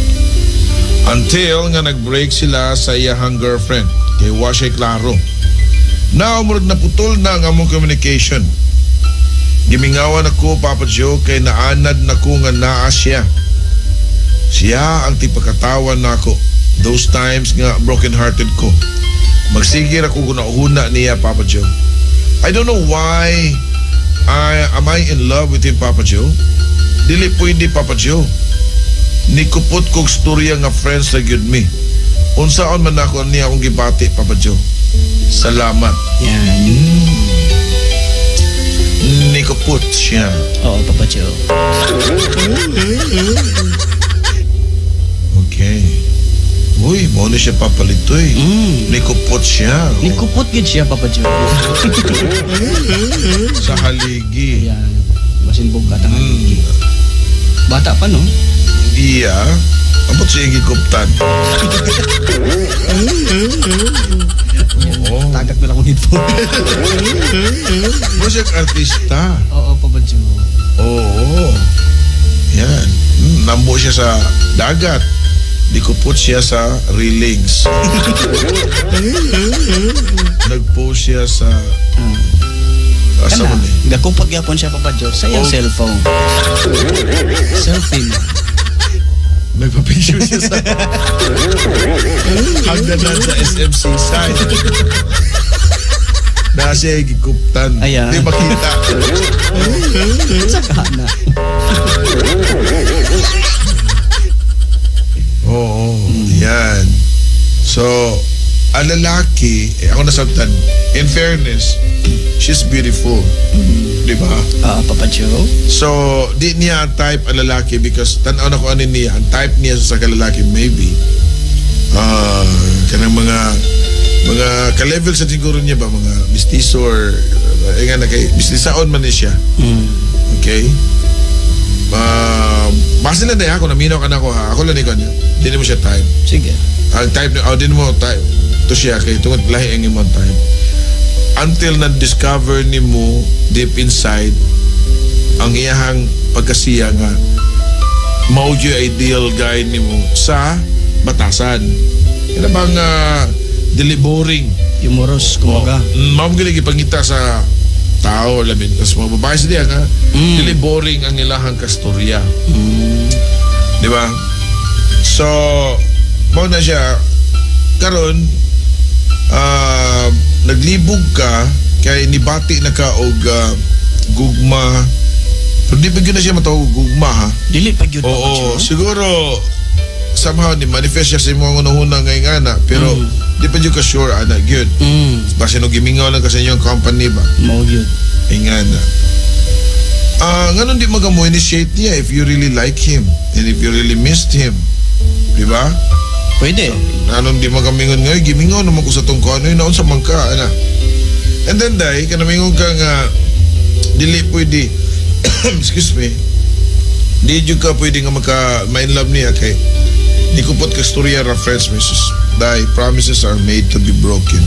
Until nga nag-break sila sa iyahang girlfriend kay wa siya klaro. Now, murag naputol na ang among communication. Gimingawan ako, Papa Joe, kay naanad na ko nga naa siya. Siya ang tipakatawan na ako. Those times nga broken-hearted ko. Magsigir ako guna-una niya, Papa Joe. I don't know why am I in love with him, Papa Joe? Dili pwede, Papa Joe. Nikupot kong storya nga friends na gyud me. Unsaon man ako niya akong gibati, Papa Joe. Salamat. Yan. Nikupot siya. Oo, Papa Joe. Okay. Uy, mo na siya papalitoy. Nikupot siya. Nikupot gid siya, Papa Joe. Sa haligi. Yan. Basin bugat ang haligi. Bata pa, no? Iya. Abot siya yung gikuptan. Oo. Tagak na lang akong headphone. Mo siya artista. Oo, Papa Joe. Oo. Yan. Nambo siya sa dagat. Dikupot siya sa railings. Nag-post siya sa asa mo ni? Gakupot gapon siya, Papa Joe, sa iyang cellphone. Selfie na. Nagpa-picture siya sa hagdanan sa SMC side. Na siya gikuptan. Ayan. Di makita. Sa kahana. Oo, yan. So, ang lalaki, ako nasabtan, in fairness, she's beautiful. Di ba? Papa Joe. So, di niya type ang lalaki because tanaw na ko ano niya, ang type niya sa kalalaki maybe kanang mga ka-level sa siguro niya ba, mga mistiso or nga na kay mistisaon man niya siya. Okay? Basta na dahil ako, naminaw ka na ako ha. Ako lang ikaw niya. Di mo siya type. Sige. Ang type niya, di mo type. Ito siya kay tungod lahi ang imong type. Until na-discover ni mo deep inside ang iyahang pagkasiya nga maudio ideal guy ni mo sa batasan. Kaya bang dili boring. Humorous, kumaga. Ma'am gili ipangita sa tao lamin kasi mga babae sa diya nga dili boring ang ilahang kastorya. Di ba? So mo na siya karon naglibog ka kay nibati na ka og gugma pero di ba yun na siya matawag gugma ha? Dili pa yun. Oo, siguro somehow ni manifest siya sa imong unang-unang ngayon ana pero di pa yun ka sure ana good. Basta nung gimingaw lang kasi yung company ba? Mau yun. Ingana. Nganon di mo initiate niya if you really like him and if you really missed him. Di ba? Pwede. Anong di magamingon ngayon, gimingaw naman ko sa tungko ano yun, naon sa mangka, ana. And then dahil, kanamingon ka nga, dili pwede, excuse me, di dyan ka pwede nga ma-in love niya kay, di ko po't kastorya ra friends, Mrs. Dahil promises are made to be broken.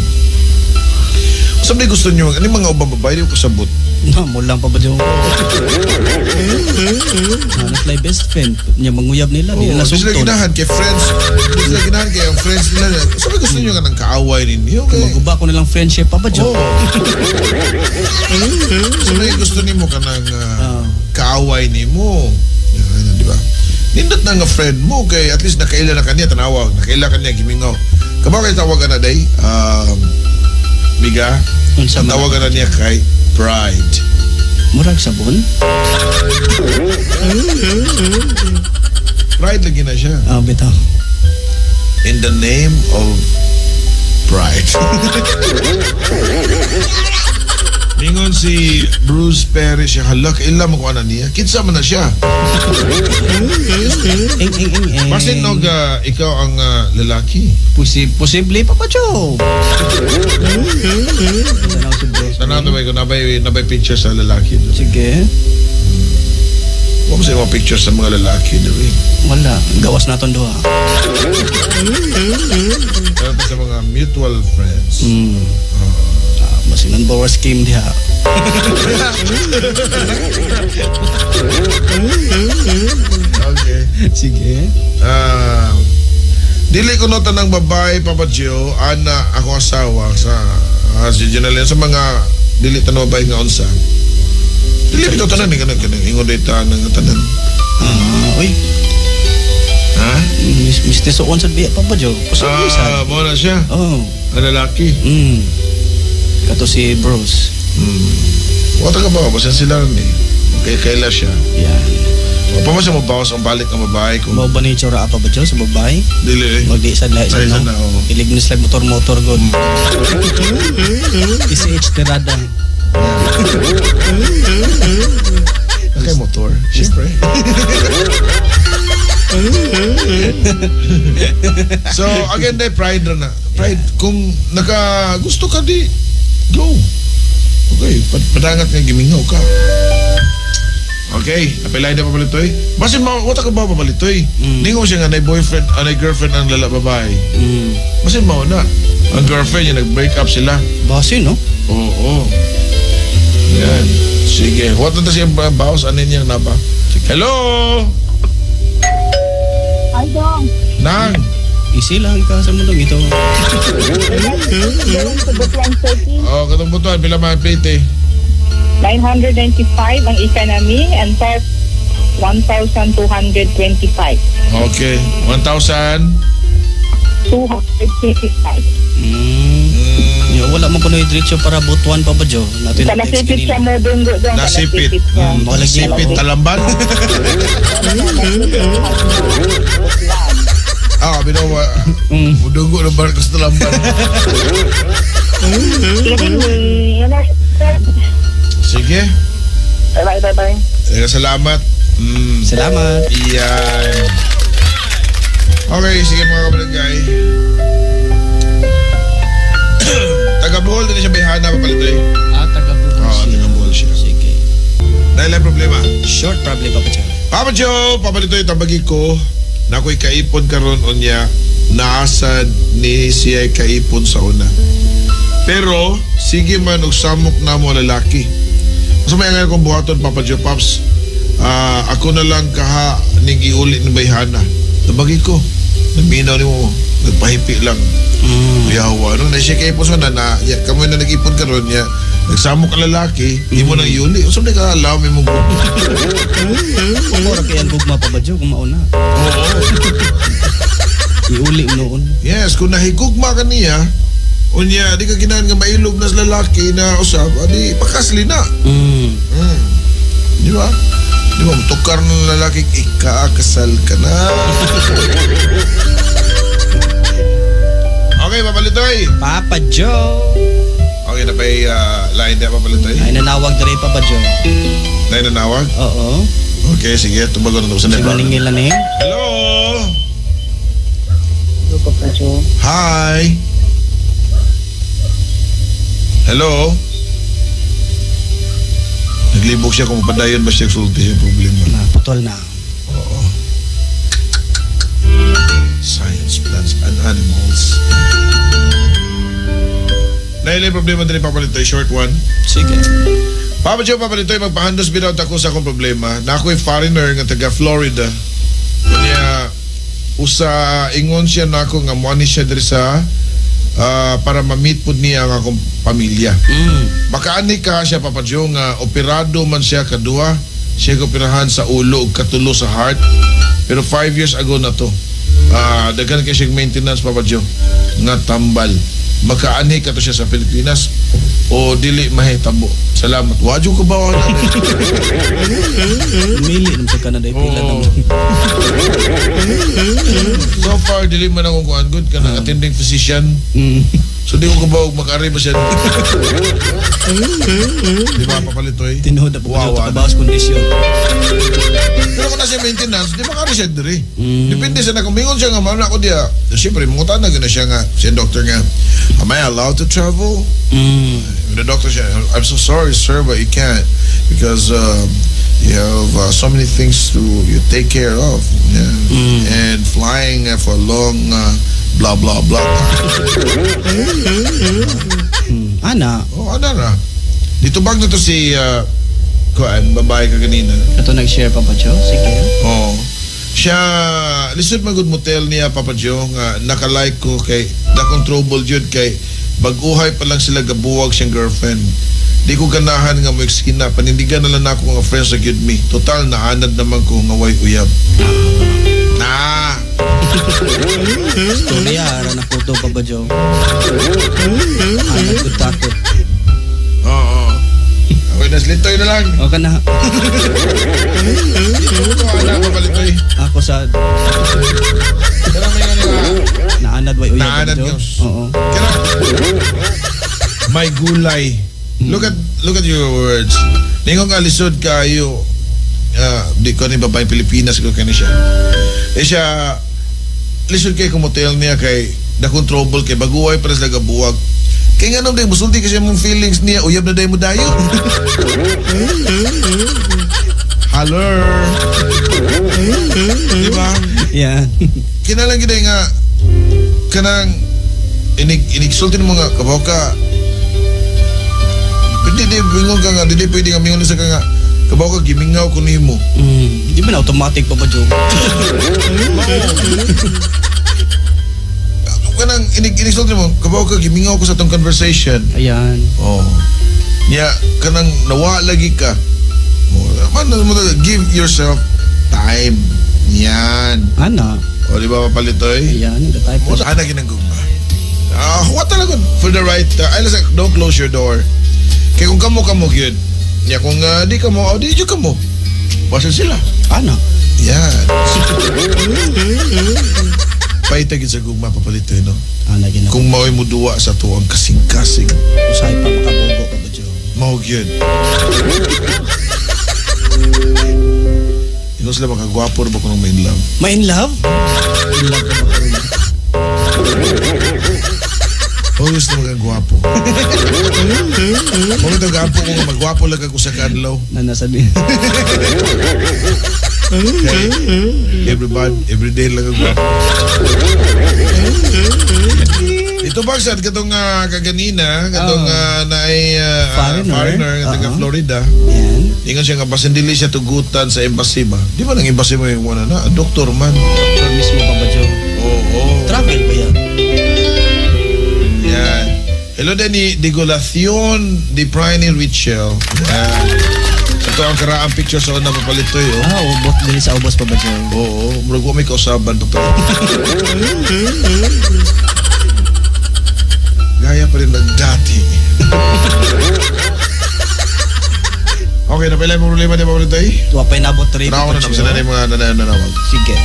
Sabi gusto niyo, ano mga ubang babae, di ko kasabot. Mo lang, Papa Joe. Naklay best friend. Niya manguyab nila. Nila Di sila nasugton. ginahan kay friends. Di sila ginahan kay ang friends nila. Sabi gusto niyo nga ng kaaway ninyo. Okay. Maguba ko nilang friendship, Papa Joe. Sabi gusto nimo ka ng kaaway nimo. Yan, di ba? Nindot na nga friend mo kay at least nakaila na kanya tanawa. Nakaila kanya gimingaw. Kabaw kay tawagan na day. Miga. Unsa man? Tawagan na niya kay Pride. Murag sabon? Pride lagi na siya. Bitaw. In the name of Pride. Ningon si Bruce Perez siya, hala, kailan mo ko na niya? Kitsa man na siya. Basin nog ikaw ang lalaki. Posible, Papa Joe. Sana ito ba ikaw nabay picture sa lalaki doon? Sige. Huwag mo sa mga picture sa mga lalaki doon. Wala. Gawas naton duha. Pero sa mga mutual friends. Masinan power scheme diha. Okay. Sige. Dili ko nota ng babae, Papa Gio, ana ako asawa sa si Janelle sa mga dili tanong babae nga unsa. Dili bitaw tanan ni kanang ingon data ng tanan. Uy. Ha? Mr. Soon sa biya, Papa Joe. Posible mo na siya. Oh. Ang lalaki. Kato si Bruce. Wata ka ba? Basan sila ni. Kaila siya. Yan. O pa mo siya mabawas ang balik ng babae ko. Mao ba ni tsura Papa Joe sa babae? Dili. Magdi sa lahi Ay, sa sana, no. oo. Ilignis lang motor god. PCH tirada. Kay motor. Siyempre. So, again, day pride na. Pride, kung gusto ka di, go. Okay, padangat nga gimingaw ka. Okay, apelay na papalitoy. Basin mo, wata ka ba papalitoy? Hindi ko siya nga na boyfriend, na girlfriend ang babae. Basin mo na. Ang girlfriend niya, nag-break up sila. Basin, no? Oo. Yan. Sige. What na siya bawas? Ano niya na ba? Hello? Ay, dong. Nang? Easy lang ka sa mundong ito. Oh, katong butuan. Pila mga plate eh. 995 ang economy and top 1,225. Okay. 1,000? 225. Wala mo kuno diretso para butuan pa ba Jo? Natin Sa nasipit siya mo dunggo doon. Nasipit. Nasipit talamban. Binawa. Mudunggo ng barko sa talamban. Sige. Bye. Salamat. Salamat. Iyan. Okay, sige mga kabarangay. Taga Bohol din siya Bihana papalitoy. Taga Bohol siya. Taga Bohol siya. Sige. Dahil ang problema. Short problem, Papa Joe. Papa Joe, papalitoy tabagi ko na ako'y kaipon karon unya naasad ni siya kaipon sa una. Pero, sige man og samok na mo lalaki. Mas may ngayon kong buhaton, Papa Joe, Paps. Ako na lang kaha ning iulit ng Bihana. Tabagi ko. Naminaw ni mo. Nagpahipi lang. Yawa. Nung na siya kaipon sa una na, kamo na nag-ipon karon niya, nagsamok ang lalaki, di mo nang iuli. O saan ka alaw, may mong gugma. Ora kaya ang gugma, Papa Joe, kung mauna. Oo. Iuli noon. Yes, kung nahigugma ka niya, unya, di ka ginahan nga mailog na sa lalaki na usap, di pakasli na. Di ba? Di ba, tukar ng lalaki, ikakasal ka na. Okay, papalitoy. Papa Joe. Okay, na pa'y line na papalitoy. Ay nanawag na rin, Papa Joe. Na nanawag? Oo. Okay, sige, tumagon na ito sa Sige, maningilan eh. Hello? Hello, Papa Joe. Hi. Hello? Naglibog siya kung padayon ba siya sulti siya problema. Putol na. Oo. Science, plants, and animals. Dahil yung problema din papalitoy, short one. Sige. Papa Joe, papalitoy, magpahandos binaw ako sa akong problema. Na ako'y foreigner nga taga Florida. Kanya, usa ingon siya na ako nga money siya diri sa para ma-meet po niya ang akong pamilya. Makaani ka siya, Papa Joe, nga operado man siya kadua. Siya operahan sa ulo ug katulo sa heart. Pero 5 years ago na to. Daghan kay siya maintenance, Papa Joe, nga tambal. Makaani ka to siya sa Pilipinas o dili mahitabo. Salamat. Wadyo ko ba? Mili naman sa Canada, pila naman. So far, dili man akong kuhan good ka ng attending physician. So di ko kabawag makari ba siya. Di ba papalitoy? Tinuod na po Wow, wow, kabawas kondisyon. Pero kung nasa maintenance, di makari siya diri. Depende sa nakumingon siya nga, mauna ako diya. Siyempre, mungutan na gana siya nga, siya doctor nga, am I allowed to travel? The doctor said, I'm so sorry, sir, but you can't because you have so many things to you take care of, and flying for long blah blah blah. Ana. Oh, ana na. Dito bag na to si kuan babae ka kanina. Ito nag-share Papa Joe. Sige. Oh. Siya lisod magud motel niya Papa Joe nga nakalike ko kay na controllable jud kay baguhay pa lang sila gabuwag siyang girlfriend. Di ko ganahan nga mo ekskina panindigan na lang ako nga friends sa gyud me. Total naanad naman ko nga way uyab. Na. Storya ara na photo Papa Joe. Ana ko takot. Oo. Okay, naslitoy na lang. O ka na. Wala ka balitoy. Ako sad. Kaya may nga Naanad way uyab. Naanad Papa Joe. yun. Oo. Kaya may gulay. Look at your words. Ningong alisod kayo. Di ko ni babae Pilipinas ko kani siya. Siya lisod kay kumotel niya kay da controllable kay baguhay para sa gabuwag. Kaya nga nung day musulti kasi mong feelings niya uyab na day mo dayo. Hello. Diba? Yeah. Kinalang gina nga kanang inigsulti mo nga kabaw ka. Hindi bingon ka nga, hindi pwede nga mingon sa ka nga kabaw ka gimingaw ko nimo. Di ba na automatic Papa Joe? Kanang inigsulti mo kabaw ka gimingaw ko sa tong conversation. Ayan. Oh. Ya kanang nawa lagi ka. Mo give yourself time. Yan. Ana. O di ba papalitoy? Ayan, the type Mo of... ana ginagugma. What talaga for the right ay lasa don't close your door. Kaya kung kamo yun. Ya kung di kamo, di jud kamo. Basta sila. Ana. Yan. Paitagin sa gugma papalitoy no. Ana gina. Kung mao'y muduwa sa tuwang kasing-kasing. Usay pa makabugo Papa Joe. Mahog yun. Ikaw sila makagwapo na ba kung may in love? May in love? In love ka ba karon? O gusto magagwapo. Kung ito gapo ko nga magwapo lang ako sa kadlaw. Nanasabi. Okay. Everyday lang ako. Ito bagsad katong kaganina, katong na ay foreigner nga taga Florida. Yan. Ingon siya nga basin dili siya tugutan sa embassy ba? Di ba nang embassy mo yung wala na? Doktor man. Doktor mismo Papa Joe. Oo. Travel ba yan? Yan. Hello Danny, Digulacion di Prine Richel. Yan. Ito ang karaang picture sa una papalito yun. Ubot din sa ubos Papa Joe. Oo, murag mo may kausaban doktor. Gaya pa rin ng dati. Okay, napilay mo problema ni Pablo Tay? Tuwa pa inabot 3 Tarawa na Papa naman na mga nanawag. Sige.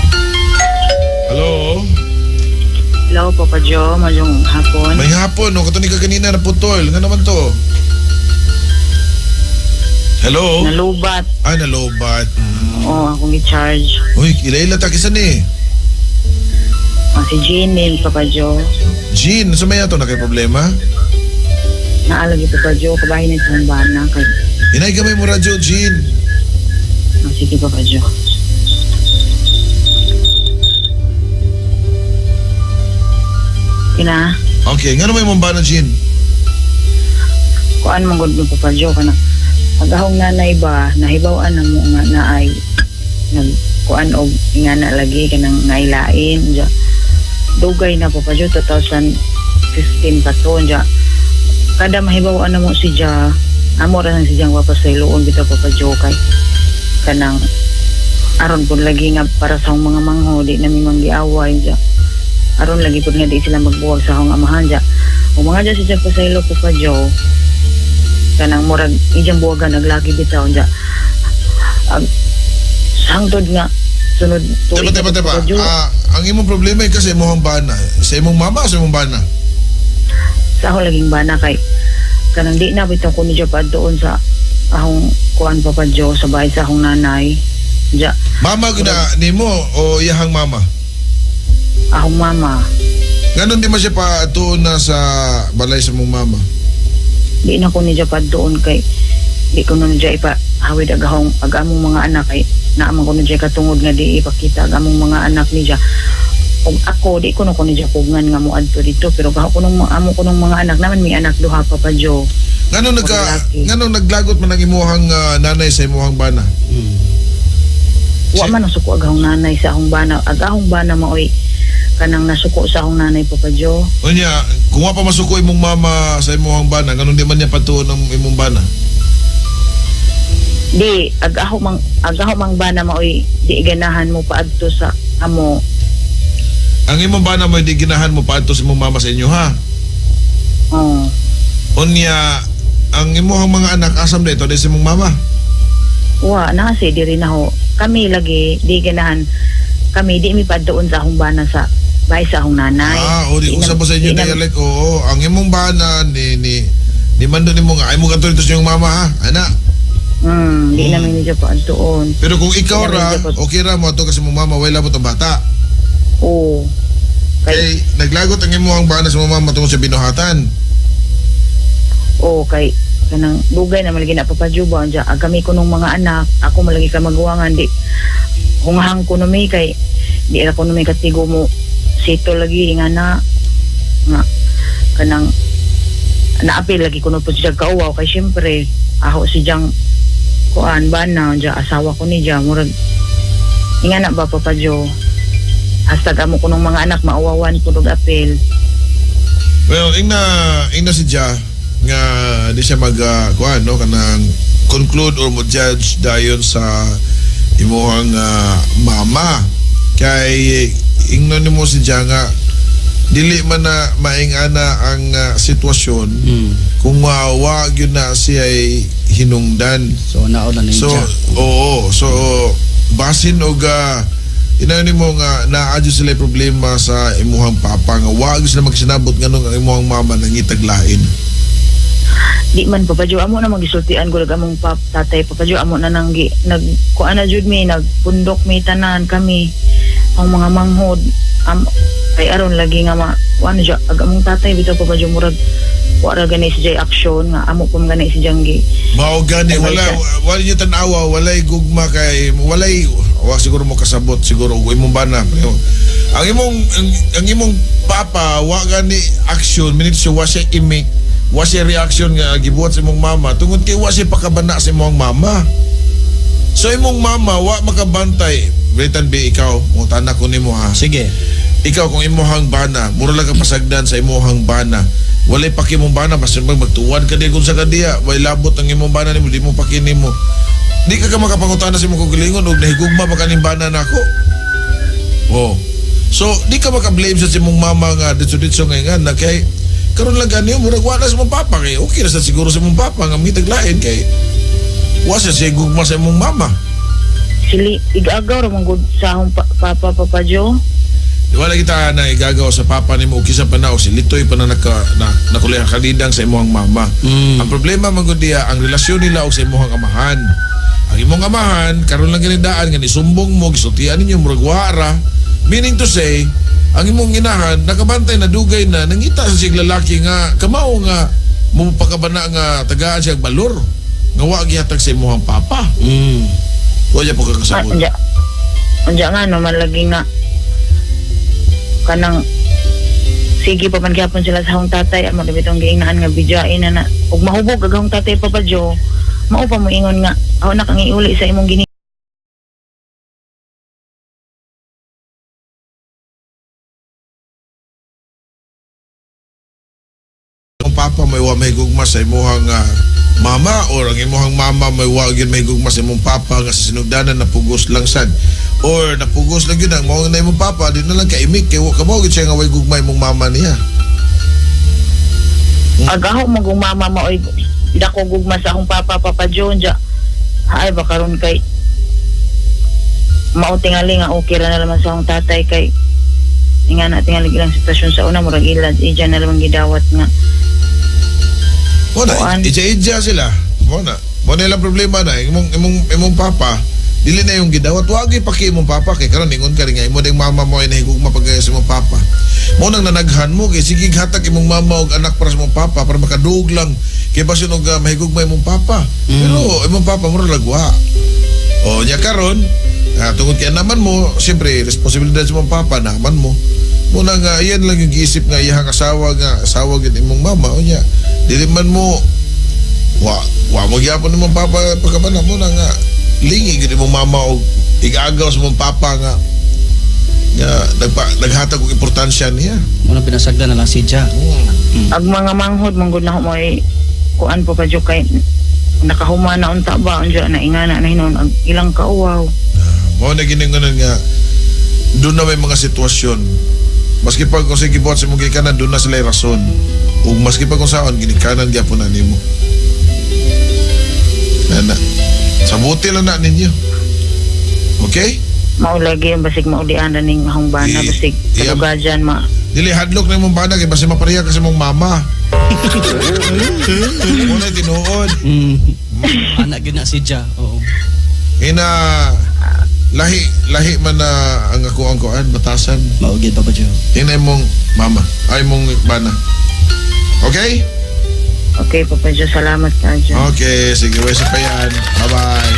Hello? Hello, Papa Joe. Mayong hapon. May hapon, no? Kato ni ka kanina na putol. Nga naman to? Hello? Nalubat. Ay, nalobat. Oo, akong i-charge. Uy, ila-ila takisan eh. Si Jean Papa Joe. Jean, sa may ato na kay problema? Naalagi Papa Joe, kabahin na sa bana. Kay... Inay gamay mo radyo, Jean. Sige Papa Joe. Kina? Okay, nga naman yung mambana, Jean? Kuan mong good Papa Joe ka na. Pagahong nanay ba, nahibawan na mo nga naay nagkuan og nga na lagi ka nang ngailain. Diya. Dugay na Papa Joe, 2015 pa to. Diya. Kada mahibawan na mo si Diya, amo ra nang si Diya wapasayloon bitaw Papa Joe kay kanang aron pud lagi nga para sa mga mangho di na mimang giaway Diya. Aron lagi pud nga di sila magbuwag sa akong amahan Diya. Kung mga Diya si Diya pasaylo Papa Joe, kanang murag ijang buwagan naglagi bitaw Diya. Sangtod nga sunod Teba, tuig na teba. Papa Jo. Ang imong problema ay kasi imong bana. Sa imong mama o sa imong bana? Sa ako laging bana kay kanang di na bitong ko niya pa doon sa akong kuan Papa Jo sa bahay sa akong nanay. Ja, Mama gina nimo o iyahang mama? akong mama. Ganon di man siya pa tuon na sa balay sa mong mama? Di na ko niya pa doon kay di ko na niya ipa hawid agahong agamong mga anak kay naamang ko niya katungod nga di ipakita agamong mga anak niya. Og ako di ko na ko niya pugngan nga mo adto dito pero gaho ko nung amo ko nung mga anak naman may anak duha Papa Jo. Ganon naglagot man ang imuhang nanay sa imuhang bana? Wa man nasuko agahong nanay sa akong bana. Agahong bana maoy kanang nasuko sa akong nanay Papa Jo. Unya, kung wa pa masuko imong mama sa imuhang bana, ganon di man niya patuon ang imong bana? Di agaho mang bana maoy di ganahan mo paadto sa amo. Ang imong bana mo di ginahan mo paadto sa imong mama sa inyo ha? Oh. Unya, ang imuhang mga anak asam dito di sa imong mama? Wa na kasi diri na ho. Kami lagi di ganahan. Kami di mi paadtoon sa akong bana sa bahay sa akong nanay. O di usab sa inyo dialect. Oo, ang imong bana ni mando nimo nga ay mo kanto dito sa imong mama ha? Ana. Di namin niya paadtoon. Pero kung ikaw ra, okay ra mo ato kasi mong mama way labot ang bata. Oo. Kay naglagot ang imong bana sa mama tungod sa binuhatan. Oo, kay kanang dugay na malagi na Papa Jo ba anja agami ko nung mga anak ako malagi ka magawangan di hungahang ko mi kay di ra ko mi katigo mo sito lagi nga na nga kanang naapil lagi ko po siya kauwaw kay syempre ako si Jang kuan bana anja asawa ko ni Jang murag nga na ba Papa Jo hasta amo ko nung mga anak mauwawan ko dog apil. Well, ingna si Ja nga di siya mag kuan no kanang conclude or mo judge dayon sa imuhang mama kay ingnon nimo si Ja nga dili man na maingana ang sitwasyon kung wa gyud na siya ay hinungdan. So nauna na So siya. oo, so basin og inani mo nga naadyo sila problema sa imuhang papa nga wa gyud sila magsinabot nganong ang imuhang mama nangitaglain. Di man Papa Jo amo na magisultian ko among tatay Papa Jo amo na nang kuan na jud mi nagpundok mi tanan kami ang mga manghod kay aron lagi nga kuan ja agamong tatay bitaw Papa Jo murag wala gani si Jay action nga amo pum gani si Janggi Mao gani wala niyo tan-awa walay gugma kay walay wa siguro mo kasabot siguro og imong bana ang imong papa wa gani action minit siya wa siya imik wa siya reaction nga gibuhat sa imong mama tungod kay wa siya pakabana sa imong mama. So imong mama wa makabantay. Britan be ikaw mo tanak ko nimo ha. Sige. Ikaw kung imuhang bana mura lang ka pasagdan sa imuhang bana walay pakimong bana basta magtuwad ka di kung sa kadiya way labot ang imong bana nimo di mo pakini mo di ka makapangutana sa imong kagalingon og nahigugma pa kaning bana nako. So di ka maka-blame sa imong mama nga ditso-ditso nga na kay karon lang ganyo murag wala sa mong papa kay okay na sa siguro sa mong papa nga mitaglain kay wa siya gugma sa imong mama. sili igagaw ra man gud sa akong Papa Jo. Wala kita na igagaw sa papa nimo og kisa pa na o si Litoy pa na nakulay kalidang sa imong mama. Ang problema man gud diya ang relasyon nila og sa imong amahan. Ang imong amahan karon lang ginidaan nga nisumbong mo gisultian ninyo murag wara. Meaning to say ang imong inahan nakabantay na dugay na nangita sa sig lalaki nga kamao nga mo pakabana nga tagaan siya balor nga wa gihatag sa imong papa. Wala po kakasabot. Anja nga no malagi nga kanang sige pa man gyapon sila sa akong tatay amo bitong giingnan nga bidyain na ug mahubog agahong tatay Papa Jo mao pa mo ingon nga aw nakangiuli sa imong gini papa may wa may gugma sa imuhang mama or ang imuhang mama may wa gyud may gugma sa imong papa nga sa sinugdanan napugos lang sad or napugos lang gyud ang mao na imong papa di na lang kaimik kay wa ka mao gyud siya nga way gugma imong mama niya. agaho mo kung mama maoy dako gugma sa akong Papa Jo ja ay ba karon kay mao tingali nga okay ra na naman sa akong tatay kay nga na tingali ilang sitwasyon sa una murag ilad ija na naman gidawat nga Mo na, ija sila. Mo na ilang problema na imong papa dili na yung gidawat wag ipaki imong papa kay karon ingon ka rin nga imo ding mama mo ay nahigugma pagaya sa imong papa. Mo nang nanaghan mo kay sige hatag imong mama og anak para sa imong papa para makadug lang kay basin og mahigugma imong papa. Pero imong papa mo lagwa. O nya karon tungod kay naman mo siyempre responsibilidad sa imong papa naman mo. Mo nang iyan lang yung giisip nga iyang asawa gid imong mama o nya dili man mo wa mo gyapon imong papa pagkabana mo na nga lingi gid imong mama og igagaw sa imong papa nga naghatag og importansya niya. Muna pinasagdan na lang si Ja. ag mga manghod manggod na mo ay kuan po pa jud kay nakahuma na unta ba unja na ingana na hinon ang ilang kauwaw. Mo na giningonan nga doon na may mga sitwasyon maski pag kung sige buhat sa mong gikanan doon na sila rason ug maski pag kung saan ginikanan gyapon na nimo na sabuti lang na ninyo okay Mao lagi yung basig maulian na ning ahong bana basig kalugajan ma dili hadlok na imong bana kay basi mapareha ka sa imong mama mo na tinuod Anak gina si Ja. Oo. ina lahi man na ang ako ang kuan batasan Maugid Papa Joe. ina imong mama ay imong bana okay okay Papa Joe salamat ka dyan. okay sige wes pa yan bye bye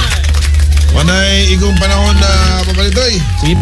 manay igong panahon na papalitoy. Sige.